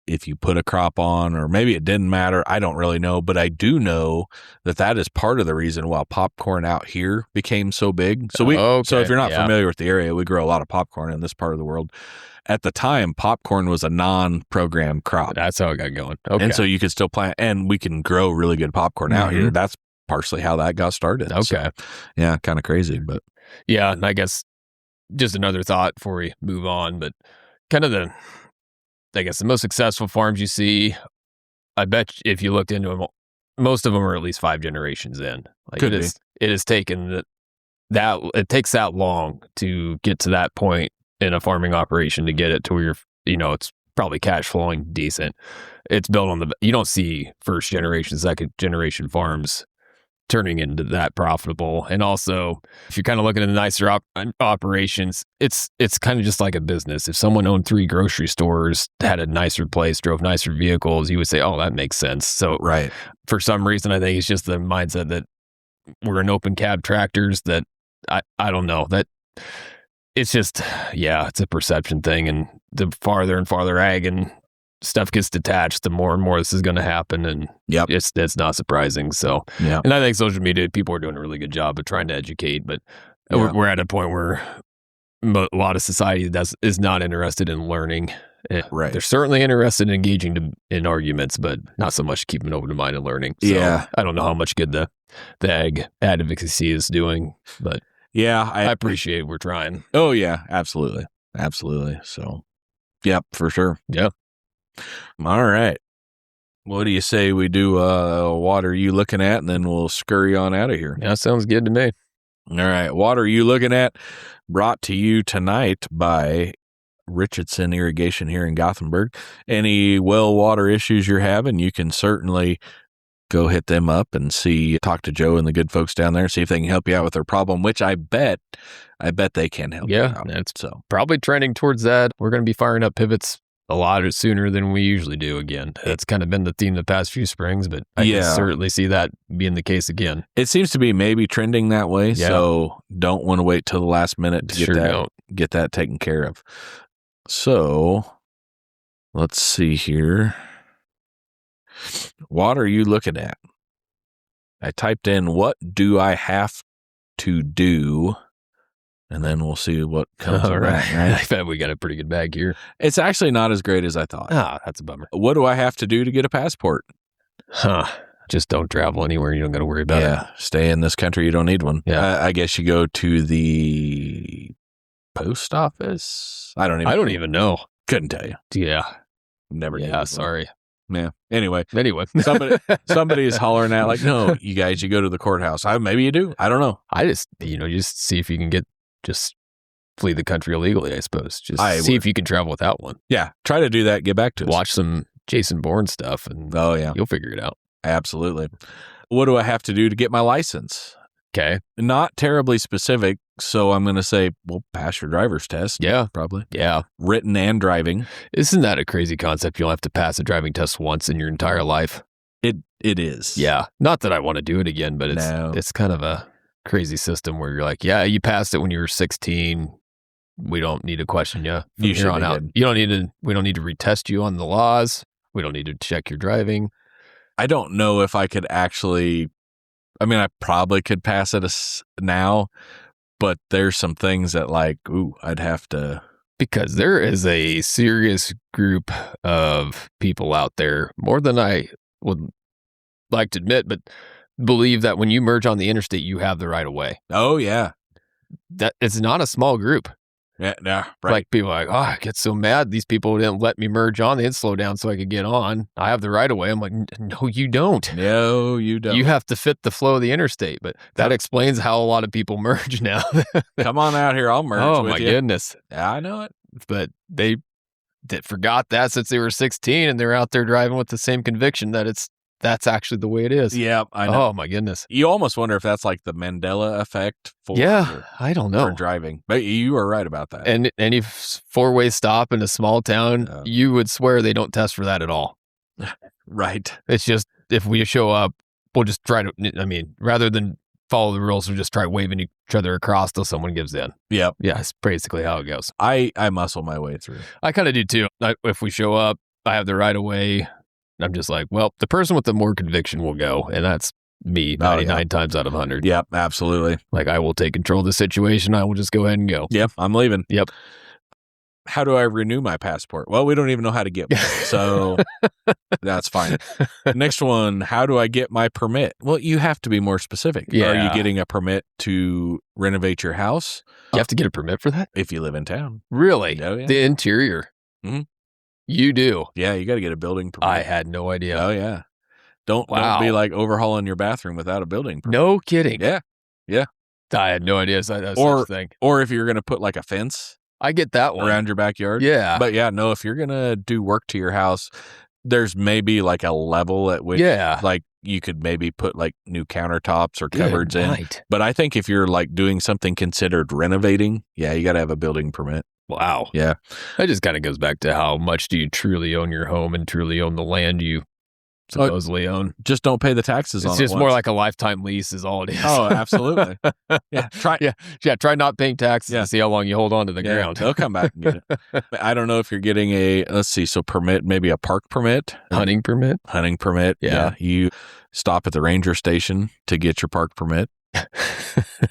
Speaker 2: if you put a crop on, or maybe it didn't matter. I don't really know, but I do know that is part of the reason why popcorn out here became so big. So if you're not familiar with the area, we grow a lot of popcorn in this part of the world. At the time, popcorn was a non-program crop.
Speaker 3: That's how it got going. Okay.
Speaker 2: And so you could still plant, and we can grow really good popcorn out here. That's partially how that got started.
Speaker 3: Okay.
Speaker 2: So, yeah, kind of crazy, but.
Speaker 3: Yeah, and I guess just another thought before we move on, but kind of the most successful farms you see, I bet if you looked into them, most of them are at least 5 generations in. Like
Speaker 2: Could
Speaker 3: it has taken it takes that long to get to that point in a farming operation to get it to where you're, it's probably cash flowing decent. It's built on you don't see first generation, second generation farms turning into that profitable. And also, if you're kind of looking at the nicer operations, it's kind of just like a business. If someone owned 3 grocery stores, had a nicer place, drove nicer vehicles, you would say, oh, that makes sense. So
Speaker 2: right.
Speaker 3: For some reason, I think it's just the mindset that we're in open cab tractors that I don't know, that it's just, it's a perception thing. And the farther and farther ag and stuff gets detached, the more and more this is going to happen. And it's not surprising. So, and I think social media, people are doing a really good job of trying to educate, but we're at a point where a lot of society is not interested in learning.
Speaker 2: Right.
Speaker 3: They're certainly interested in engaging in arguments, but not so much keeping open mind and learning. So I don't know how much good the ag advocacy is doing, but I appreciate we're trying.
Speaker 2: Oh yeah, absolutely. Absolutely. So, for sure.
Speaker 3: Yep.
Speaker 2: All right. What do you say we do what are you looking at, and then we'll scurry on out of here?
Speaker 3: Yeah, sounds good to me.
Speaker 2: All right. What are you looking at? Brought to you tonight by Richardson Irrigation here in Gothenburg. Any well water issues you're having, you can certainly go hit them up and talk to Joe and the good folks down there, see if they can help you out with their problem, which I bet they can help you out.
Speaker 3: It's probably trending towards that. We're going to be firing up pivots a lot sooner than we usually do again. That's kind of been the theme the past few springs, but I can certainly see that being the case again.
Speaker 2: It seems to be maybe trending that way, so don't want to wait till the last minute to get that taken care of. So, let's see here. What are you looking at? I typed in, what do I have to do? And then we'll see what comes
Speaker 3: All right.
Speaker 2: right?
Speaker 3: I bet we got a pretty good bag here.
Speaker 2: It's actually not as great as I thought.
Speaker 3: That's a bummer.
Speaker 2: What do I have to do to get a passport?
Speaker 3: Just don't travel anywhere. You don't got to worry about it.
Speaker 2: Stay in this country. You don't need one.
Speaker 3: Yeah.
Speaker 2: I guess you go to the post office. I don't even
Speaker 3: know.
Speaker 2: Couldn't tell you.
Speaker 3: Yeah.
Speaker 2: Never did.
Speaker 3: Yeah, sorry.
Speaker 2: Yeah. Anyway, somebody is hollering out like, no, you guys, you go to the courthouse. Maybe you do. I don't know.
Speaker 3: I just see if you can just flee the country illegally, I suppose. See if you can travel without one.
Speaker 2: Yeah. Try to do that. Get back to us.
Speaker 3: Watch some Jason Bourne stuff and you'll figure it out.
Speaker 2: Absolutely. What do I have to do to get my license?
Speaker 3: Okay.
Speaker 2: Not terribly specific. So I'm going to say, pass your driver's test.
Speaker 3: Yeah.
Speaker 2: Probably.
Speaker 3: Yeah.
Speaker 2: Written and driving.
Speaker 3: Isn't that a crazy concept? You'll have to pass a driving test once in your entire life.
Speaker 2: It is.
Speaker 3: Yeah. Not that I want to do it again, but it's kind of a crazy system where you're like, you passed it when you were 16. We don't need to question you.
Speaker 2: You should on out.
Speaker 3: We don't need to retest you on the laws. We don't need to check your driving.
Speaker 2: I don't know if I could actually, I probably could pass it now, but there's some things that I'd have to.
Speaker 3: Because there is a serious group of people out there, more than I would like to admit, but believe that when you merge on the interstate, you have the right of way.
Speaker 2: Oh, yeah.
Speaker 3: That it's not a small group.
Speaker 2: Yeah, right.
Speaker 3: Like people are like, oh, I get so mad. These people didn't let me merge on. They didn't slow down so I could get on. I have the right of way. I'm like, no, you don't.
Speaker 2: No, you don't.
Speaker 3: You have to fit the flow of the interstate. But that explains how a lot of people merge now.
Speaker 2: Come on out here. I'll merge
Speaker 3: Oh
Speaker 2: with
Speaker 3: my
Speaker 2: you.
Speaker 3: goodness.
Speaker 2: Yeah, I know it.
Speaker 3: But they forgot that since they were 16 and they're out there driving with the same conviction that that's actually the way it is.
Speaker 2: Yeah, I know.
Speaker 3: Oh my goodness.
Speaker 2: You almost wonder if that's like the Mandela effect for
Speaker 3: I don't know.
Speaker 2: for driving. But you are right about that.
Speaker 3: And any four-way stop in a small town, you would swear they don't test for that at all.
Speaker 2: Right.
Speaker 3: It's just if we show up, we'll just try to, I mean, rather than follow the rules, we'll just try waving each other across till someone gives in.
Speaker 2: Yep.
Speaker 3: Yeah, it's basically how it goes.
Speaker 2: I muscle my way through.
Speaker 3: I kind of do too. If we show up, I have the right of way. I'm just like, well, the person with the more conviction will go. And that's me 99 times out of 100.
Speaker 2: Yep, absolutely.
Speaker 3: Like I will take control of the situation. I will just go ahead and go.
Speaker 2: Yep, I'm leaving.
Speaker 3: Yep.
Speaker 2: How do I renew my passport? Well, we don't even know how to get one. So that's fine. Next one, how do I get my permit? Well, you have to be more specific.
Speaker 3: Yeah.
Speaker 2: Are you getting a permit to renovate your house?
Speaker 3: You have to get a permit for that?
Speaker 2: If you live in town.
Speaker 3: Really?
Speaker 2: Oh, yeah.
Speaker 3: The interior?
Speaker 2: Mhm.
Speaker 3: You do?
Speaker 2: Yeah, you got to get a building permit.
Speaker 3: I had no idea.
Speaker 2: Oh, yeah. Don't be like overhauling your bathroom without a building permit.
Speaker 3: No kidding.
Speaker 2: Yeah. Yeah.
Speaker 3: I had no idea that was
Speaker 2: Or-
Speaker 3: such a thing.
Speaker 2: Or if you're going to put like a fence
Speaker 3: I get that one.
Speaker 2: around your backyard.
Speaker 3: Yeah.
Speaker 2: But yeah, no, if you're going to do work to your house, there's maybe like a level at which like you could maybe put like new countertops or cupboards in.
Speaker 3: Right.
Speaker 2: But I think if you're like doing something considered renovating, yeah, you got to have a building permit.
Speaker 3: Wow.
Speaker 2: Yeah.
Speaker 3: That just kind of goes back to how much do you truly own your home and truly own the land you supposedly own.
Speaker 2: Just don't pay the taxes on it.
Speaker 3: It's just more like a lifetime lease is all it is.
Speaker 2: Oh, absolutely. Yeah.
Speaker 3: Try not paying taxes to see how long you hold on to the ground.
Speaker 2: They'll come back and get it. I don't know if you're getting so permit, maybe a park permit.
Speaker 3: Hunting permit?
Speaker 2: Hunting permit.
Speaker 3: Yeah.
Speaker 2: You stop at the ranger station to get your park permit.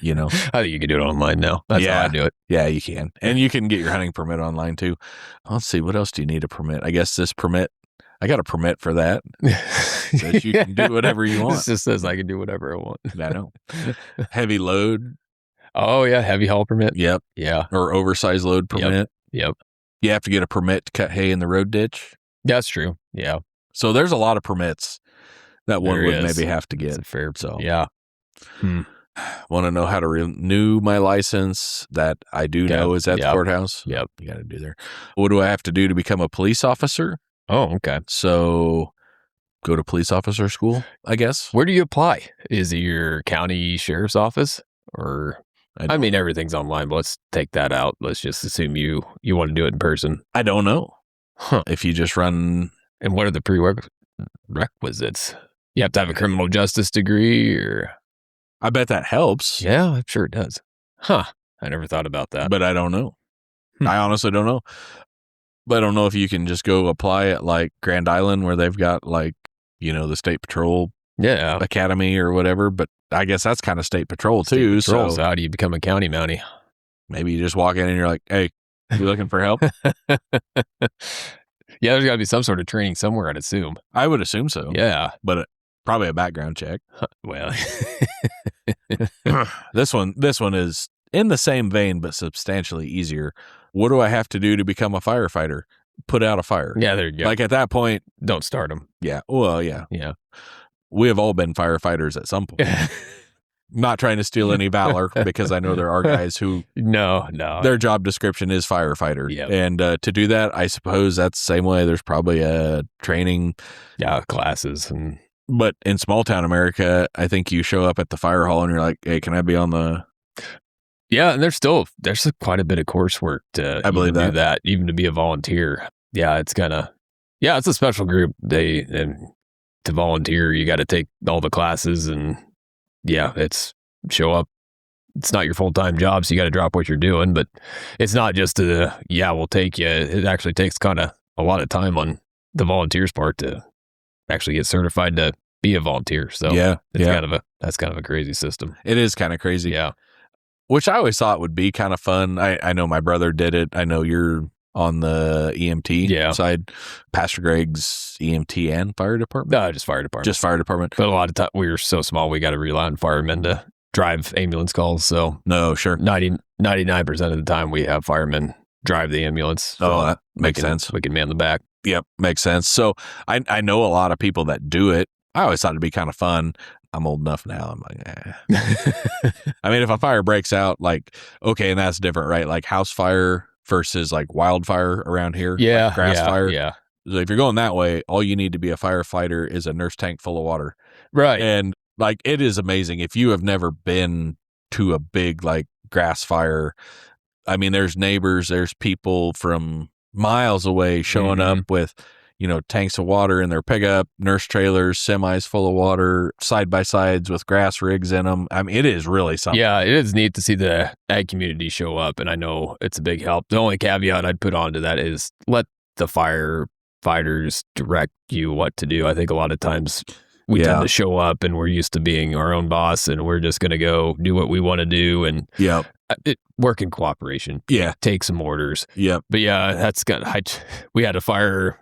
Speaker 2: You know,
Speaker 3: I think you can do it online now. That's how I do it.
Speaker 2: Yeah, you can. And you can get your hunting permit online too. Let's see, what else do you need a permit? I guess this permit, I got a permit for that. Says you can do whatever you want.
Speaker 3: It just says I can do whatever I want.
Speaker 2: I know. Heavy load.
Speaker 3: Oh, yeah. Heavy haul permit.
Speaker 2: Yep.
Speaker 3: Yeah.
Speaker 2: Or oversized load permit.
Speaker 3: Yep.
Speaker 2: You have to get a permit to cut hay in the road ditch.
Speaker 3: That's true. Yeah.
Speaker 2: So there's a lot of permits that one
Speaker 3: There
Speaker 2: would
Speaker 3: is.
Speaker 2: maybe have to
Speaker 3: It's
Speaker 2: get.
Speaker 3: a fair.
Speaker 2: So
Speaker 3: Yeah.
Speaker 2: Want to know how to renew my license that I do know is at the courthouse?
Speaker 3: Yep.
Speaker 2: You got to do there. What do I have to do to become a police officer?
Speaker 3: Oh, okay.
Speaker 2: So go to police officer school, I guess.
Speaker 3: Where do you apply? Is it your county sheriff's office? Or, I mean, everything's online, but let's take that out. Let's just assume you want to do it in person.
Speaker 2: I don't know.
Speaker 3: Huh.
Speaker 2: If you just run.
Speaker 3: And what are the prerequisites? You have to have a criminal justice degree or.
Speaker 2: I bet that helps.
Speaker 3: Yeah, I'm sure it does. Huh. I never thought about that.
Speaker 2: But I don't know. I honestly don't know. But I don't know if you can just go apply at like Grand Island where they've got like, the State Patrol Academy or whatever. But I guess that's kind of State Patrol too.
Speaker 3: So how do you become a county mountie?
Speaker 2: Maybe you just walk in and you're like, hey, you looking for help?
Speaker 3: Yeah, there's got to be some sort of training somewhere, I'd assume.
Speaker 2: I would assume so.
Speaker 3: Yeah.
Speaker 2: But probably a background check.
Speaker 3: Well,
Speaker 2: this one is in the same vein, but substantially easier. What do I have to do to become a firefighter? Put out a fire.
Speaker 3: Yeah, there you go.
Speaker 2: Like at that point,
Speaker 3: don't start them.
Speaker 2: Yeah. Well, yeah.
Speaker 3: Yeah.
Speaker 2: We have all been firefighters at some point. Not trying to steal any valor because I know there are guys who
Speaker 3: no,
Speaker 2: their job description is firefighter.
Speaker 3: Yep.
Speaker 2: And to do that, I suppose that's the same way. There's probably a training.
Speaker 3: Yeah, classes.
Speaker 2: But in small town America, I think you show up at the fire hall and you're like, hey, can I be on the...
Speaker 3: Yeah, and there's quite a bit of coursework to
Speaker 2: I believe
Speaker 3: do that, even to be a volunteer. Yeah, it's it's a special group. And to volunteer, you got to take all the classes and it's show up. It's not your full-time job, so you got to drop what you're doing, but it's not just we'll take you. It actually takes kind of a lot of time on the volunteers part to actually get certified to be a volunteer. So that's kind of a crazy system.
Speaker 2: It is kind of crazy.
Speaker 3: Yeah.
Speaker 2: Which I always thought would be kind of fun. I know my brother did it. I know you're on the EMT side. Pastor Greg's EMT and fire department?
Speaker 3: No, just fire department.
Speaker 2: Just fire department.
Speaker 3: But a lot of time we were so small, we got to rely on firemen to drive ambulance calls. So
Speaker 2: No, sure.
Speaker 3: 99% of the time we have firemen drive the ambulance. So
Speaker 2: That makes sense.
Speaker 3: We can man the back.
Speaker 2: Yep, makes sense. So I know a lot of people that do it. I always thought it'd be kind of fun. I'm old enough now. I'm like, I mean, if a fire breaks out, like, okay, and that's different, right? Like house fire versus like wildfire around here.
Speaker 3: Yeah.
Speaker 2: Like grass fire.
Speaker 3: Yeah.
Speaker 2: So if you're going that way, all you need to be a firefighter is a nurse tank full of water.
Speaker 3: Right.
Speaker 2: And like, it is amazing. If you have never been to a big like grass fire, I mean, there's neighbors, there's people from miles away showing up with, tanks of water in their pickup, nurse trailers, semis full of water, side by sides with grass rigs in them. I mean, it is really something.
Speaker 3: Yeah, it is neat to see the ag community show up, and I know it's a big help. The only caveat I'd put onto that is let the firefighters direct you what to do. I think a lot of times we tend to show up and we're used to being our own boss, and we're just going to go do what we want to do and work in cooperation.
Speaker 2: Yeah.
Speaker 3: Take some orders.
Speaker 2: Yep.
Speaker 3: But yeah, we had a fire.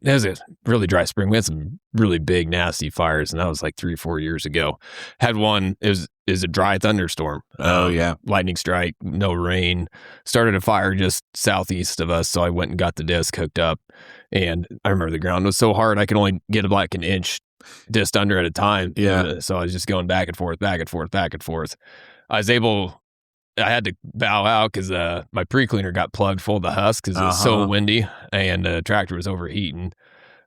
Speaker 3: It was a really dry spring. We had some really big, nasty fires, and that was like 3 or 4 years ago. Had one, is a dry thunderstorm.
Speaker 2: Oh, yeah.
Speaker 3: Lightning strike, no rain. Started a fire just southeast of us, so I went and got the disc hooked up. And I remember the ground was so hard, I could only get like an inch disc under at a time.
Speaker 2: Yeah.
Speaker 3: So I was just going back and forth, back and forth, back and forth. I had to bow out because my pre-cleaner got plugged full of the husk because it was so windy and the tractor was overheating.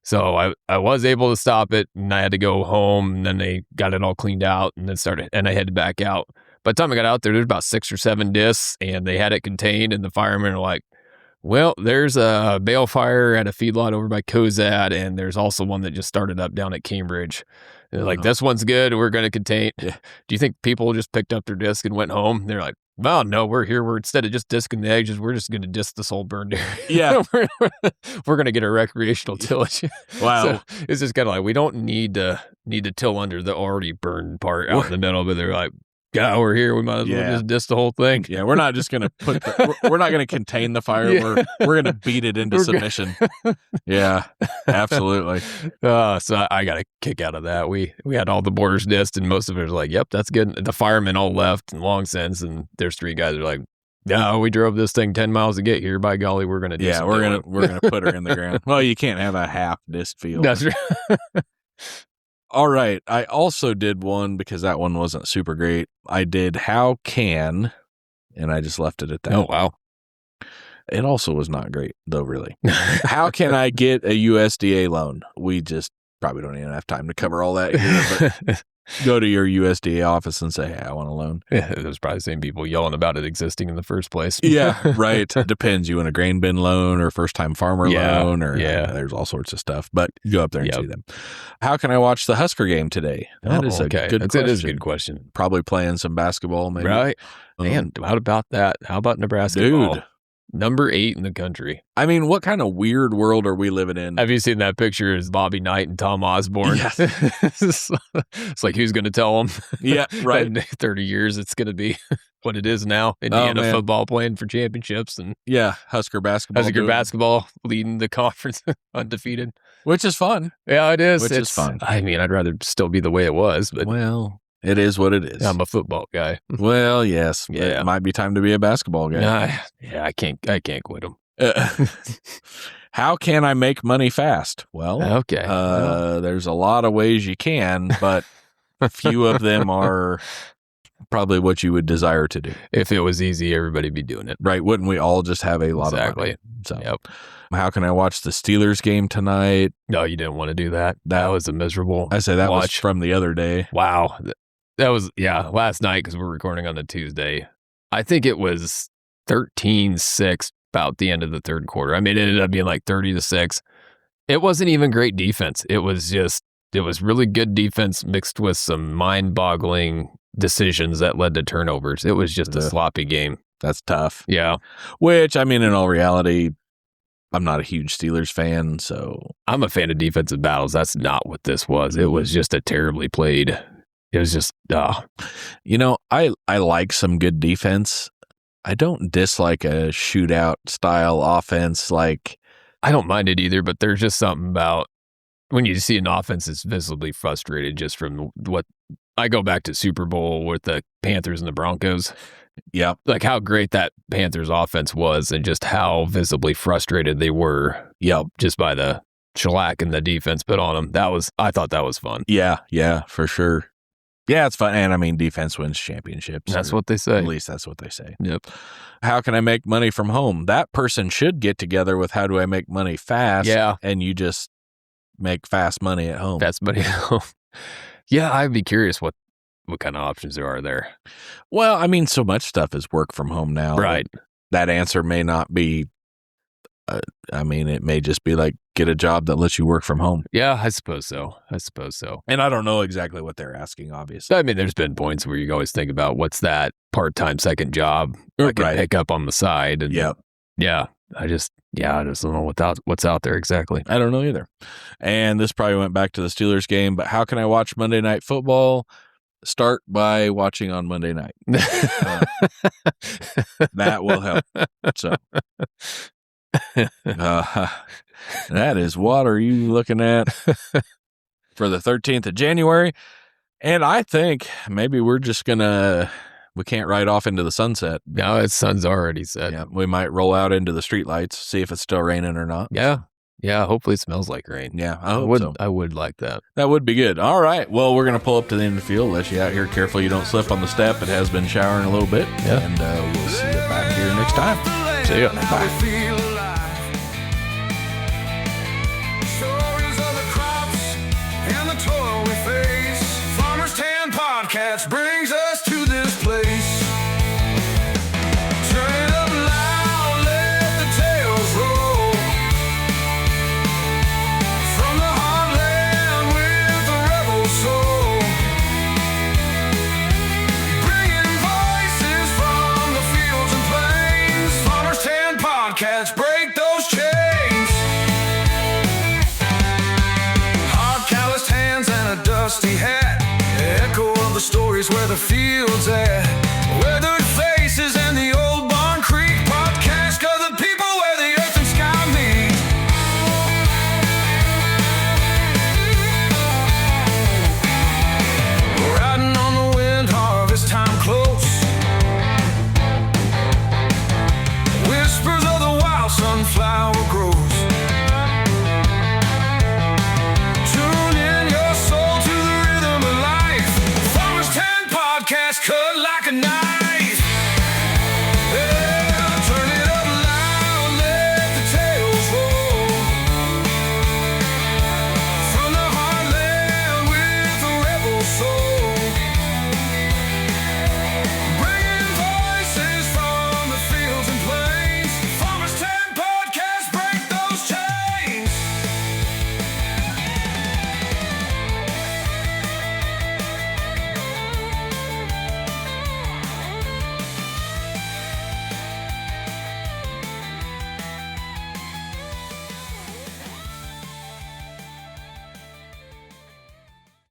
Speaker 3: So I was able to stop it, and I had to go home, and then they got it all cleaned out and I headed back out. By the time I got out there's about 6 or 7 discs, and they had it contained, and the firemen are like, well, there's a bale fire at a feedlot over by Cozad, and there's also one that just started up down at Cambridge. They're like, this one's good. We're going to contain. Yeah. Do you think people just picked up their disc and went home? They're like, well, no, we're here. We're instead of just discing the edges, we're just going to disc this whole burned area.
Speaker 2: Yeah.
Speaker 3: We're going to get a recreational tillage.
Speaker 2: Wow.
Speaker 3: So it's just kind of like, we don't need to till under the already burned part out in the middle, but they're like, yeah, we're here. We might as well just disc the whole thing.
Speaker 2: Yeah, we're not just going to we're not going to contain the fire. Yeah. We're going to beat it into submission. Yeah, absolutely.
Speaker 3: So I got a kick out of that. We had all the borders disced, and most of it was like, yep, that's good. The firemen all left long since, and there's 3 guys that are like, no, we drove this thing 10 miles to get here. By golly, we're going to do
Speaker 2: we're going to put her in the ground. Well, you can't have a half disc field.
Speaker 3: That's right.
Speaker 2: All right. I also did one because that one wasn't super great. I did how can, and I just left it at that.
Speaker 3: Oh, wow.
Speaker 2: It also was not great, though, really. How can I get a USDA loan? We just probably don't even have time to cover all that here, but go to your USDA office and say, hey, I want a loan.
Speaker 3: Yeah, there's probably the same people yelling about it existing in the first place.
Speaker 2: Yeah, right. Depends. You want a grain bin loan or first-time farmer loan, or there's all sorts of stuff. But go up there and see them. How can I watch the Husker game today? That is a good question.
Speaker 3: It is a good question.
Speaker 2: Probably playing some basketball, maybe.
Speaker 3: Right. Man, how about that? How about Nebraska?
Speaker 2: Dude.
Speaker 3: Number 8 in the country.
Speaker 2: I mean, what kind of weird world are we living in?
Speaker 3: Have you seen that picture of Bobby Knight and Tom Osborne?
Speaker 2: Yes.
Speaker 3: It's like, who's going to tell them?
Speaker 2: Yeah, right.
Speaker 3: In 30 years, it's going to be what it is now. Indiana football playing for championships. And
Speaker 2: Husker basketball.
Speaker 3: Husker basketball leading the conference undefeated.
Speaker 2: Which is fun.
Speaker 3: Yeah, it is.
Speaker 2: Which is fun.
Speaker 3: I mean, I'd rather still be the way it was. But
Speaker 2: well, it is what it is.
Speaker 3: I'm a football guy.
Speaker 2: Well, yes.
Speaker 3: Yeah.
Speaker 2: It might be time to be a basketball guy.
Speaker 3: I can't quit them.
Speaker 2: How can I make money fast? Well,
Speaker 3: okay.
Speaker 2: There's a lot of ways you can, but few of them are probably what you would desire to do.
Speaker 3: If it was easy, everybody'd be doing it.
Speaker 2: Right. Wouldn't we all just have a lot of money? So, how can I watch the Steelers game tonight?
Speaker 3: No, you didn't want to do that. That was a miserable
Speaker 2: I say that
Speaker 3: watch.
Speaker 2: Was from the other day.
Speaker 3: Wow. That was, last night, because we're recording on a Tuesday. I think it was 13-6 about the end of the third quarter. I mean, it ended up being like 30-6. It wasn't even great defense. It was really good defense mixed with some mind-boggling decisions that led to turnovers. It was just a sloppy game.
Speaker 2: That's tough.
Speaker 3: Yeah.
Speaker 2: Which, I mean, in all reality, I'm not a huge Steelers fan, so.
Speaker 3: I'm a fan of defensive battles. That's not what this was. It was just a terribly played. It was just,
Speaker 2: You know, I like some good defense. I don't dislike a shootout style offense. Like,
Speaker 3: I don't mind it either, but there's just something about when you see an offense that's visibly frustrated just from what I go back to Super Bowl with the Panthers and the Broncos.
Speaker 2: Yeah.
Speaker 3: Like how great that Panthers offense was and just how visibly frustrated they were. Just by the shellac and the defense put on them. I thought that was fun.
Speaker 2: Yeah, for sure. Yeah, it's fun. And I mean, defense wins championships.
Speaker 3: That's what they say.
Speaker 2: At least that's what they say.
Speaker 3: Yep.
Speaker 2: How can I make money from home? That person should get together with how do I make money fast?
Speaker 3: Yeah.
Speaker 2: And you just make fast money at home.
Speaker 3: Fast money at home. Yeah, I'd be curious what kind of options there are there.
Speaker 2: Well, I mean, so much stuff is work from home now.
Speaker 3: Right.
Speaker 2: That answer may not be, it may just be like, get a job that lets you work from home.
Speaker 3: Yeah, I suppose so.
Speaker 2: And I don't know exactly what they're asking, obviously.
Speaker 3: I mean, there's been points where you always think about what's that part-time second job I can pick up on the side. And I just don't know what's out there exactly.
Speaker 2: I don't know either. And this probably went back to the Steelers game, but how can I watch Monday Night Football? Start by watching on Monday night. That will help. So, that is what are you looking at for the 13th of January? And I think maybe we're just we can't ride off into the sunset.
Speaker 3: No, the sun's already set.
Speaker 2: Yeah, we might roll out into the streetlights, see if it's still raining or not.
Speaker 3: Yeah, hopefully it smells like rain.
Speaker 2: Yeah, I hope so.
Speaker 3: I would like that.
Speaker 2: That would be good. All right. Well, we're going to pull up to the end of the field, let you out here. Careful you don't slip on the step. It has been showering a little bit.
Speaker 3: Yeah.
Speaker 2: And we'll see you back here next time.
Speaker 3: See ya.
Speaker 2: Bye.
Speaker 1: Stories of the crops and the toil we face. Farmers 10 Podcast brings us to this place. Turn it up loud, let the tales roll. From the heartland with a rebel soul. Bringing voices from the fields and plains. Farmers 10 Podcast, break those chains. Hard calloused hands and a dusty hat. Echo of the stories where the field's at. Weathered faces and the old Barn Creek podcast. 'Cause the people where the earth and sky meet. Riding on the wind, harvest time close. Whispers of the wild sunflower grows. Tune in your soul to the rhythm of life. Farmers 10 Podcast, cut like a knife.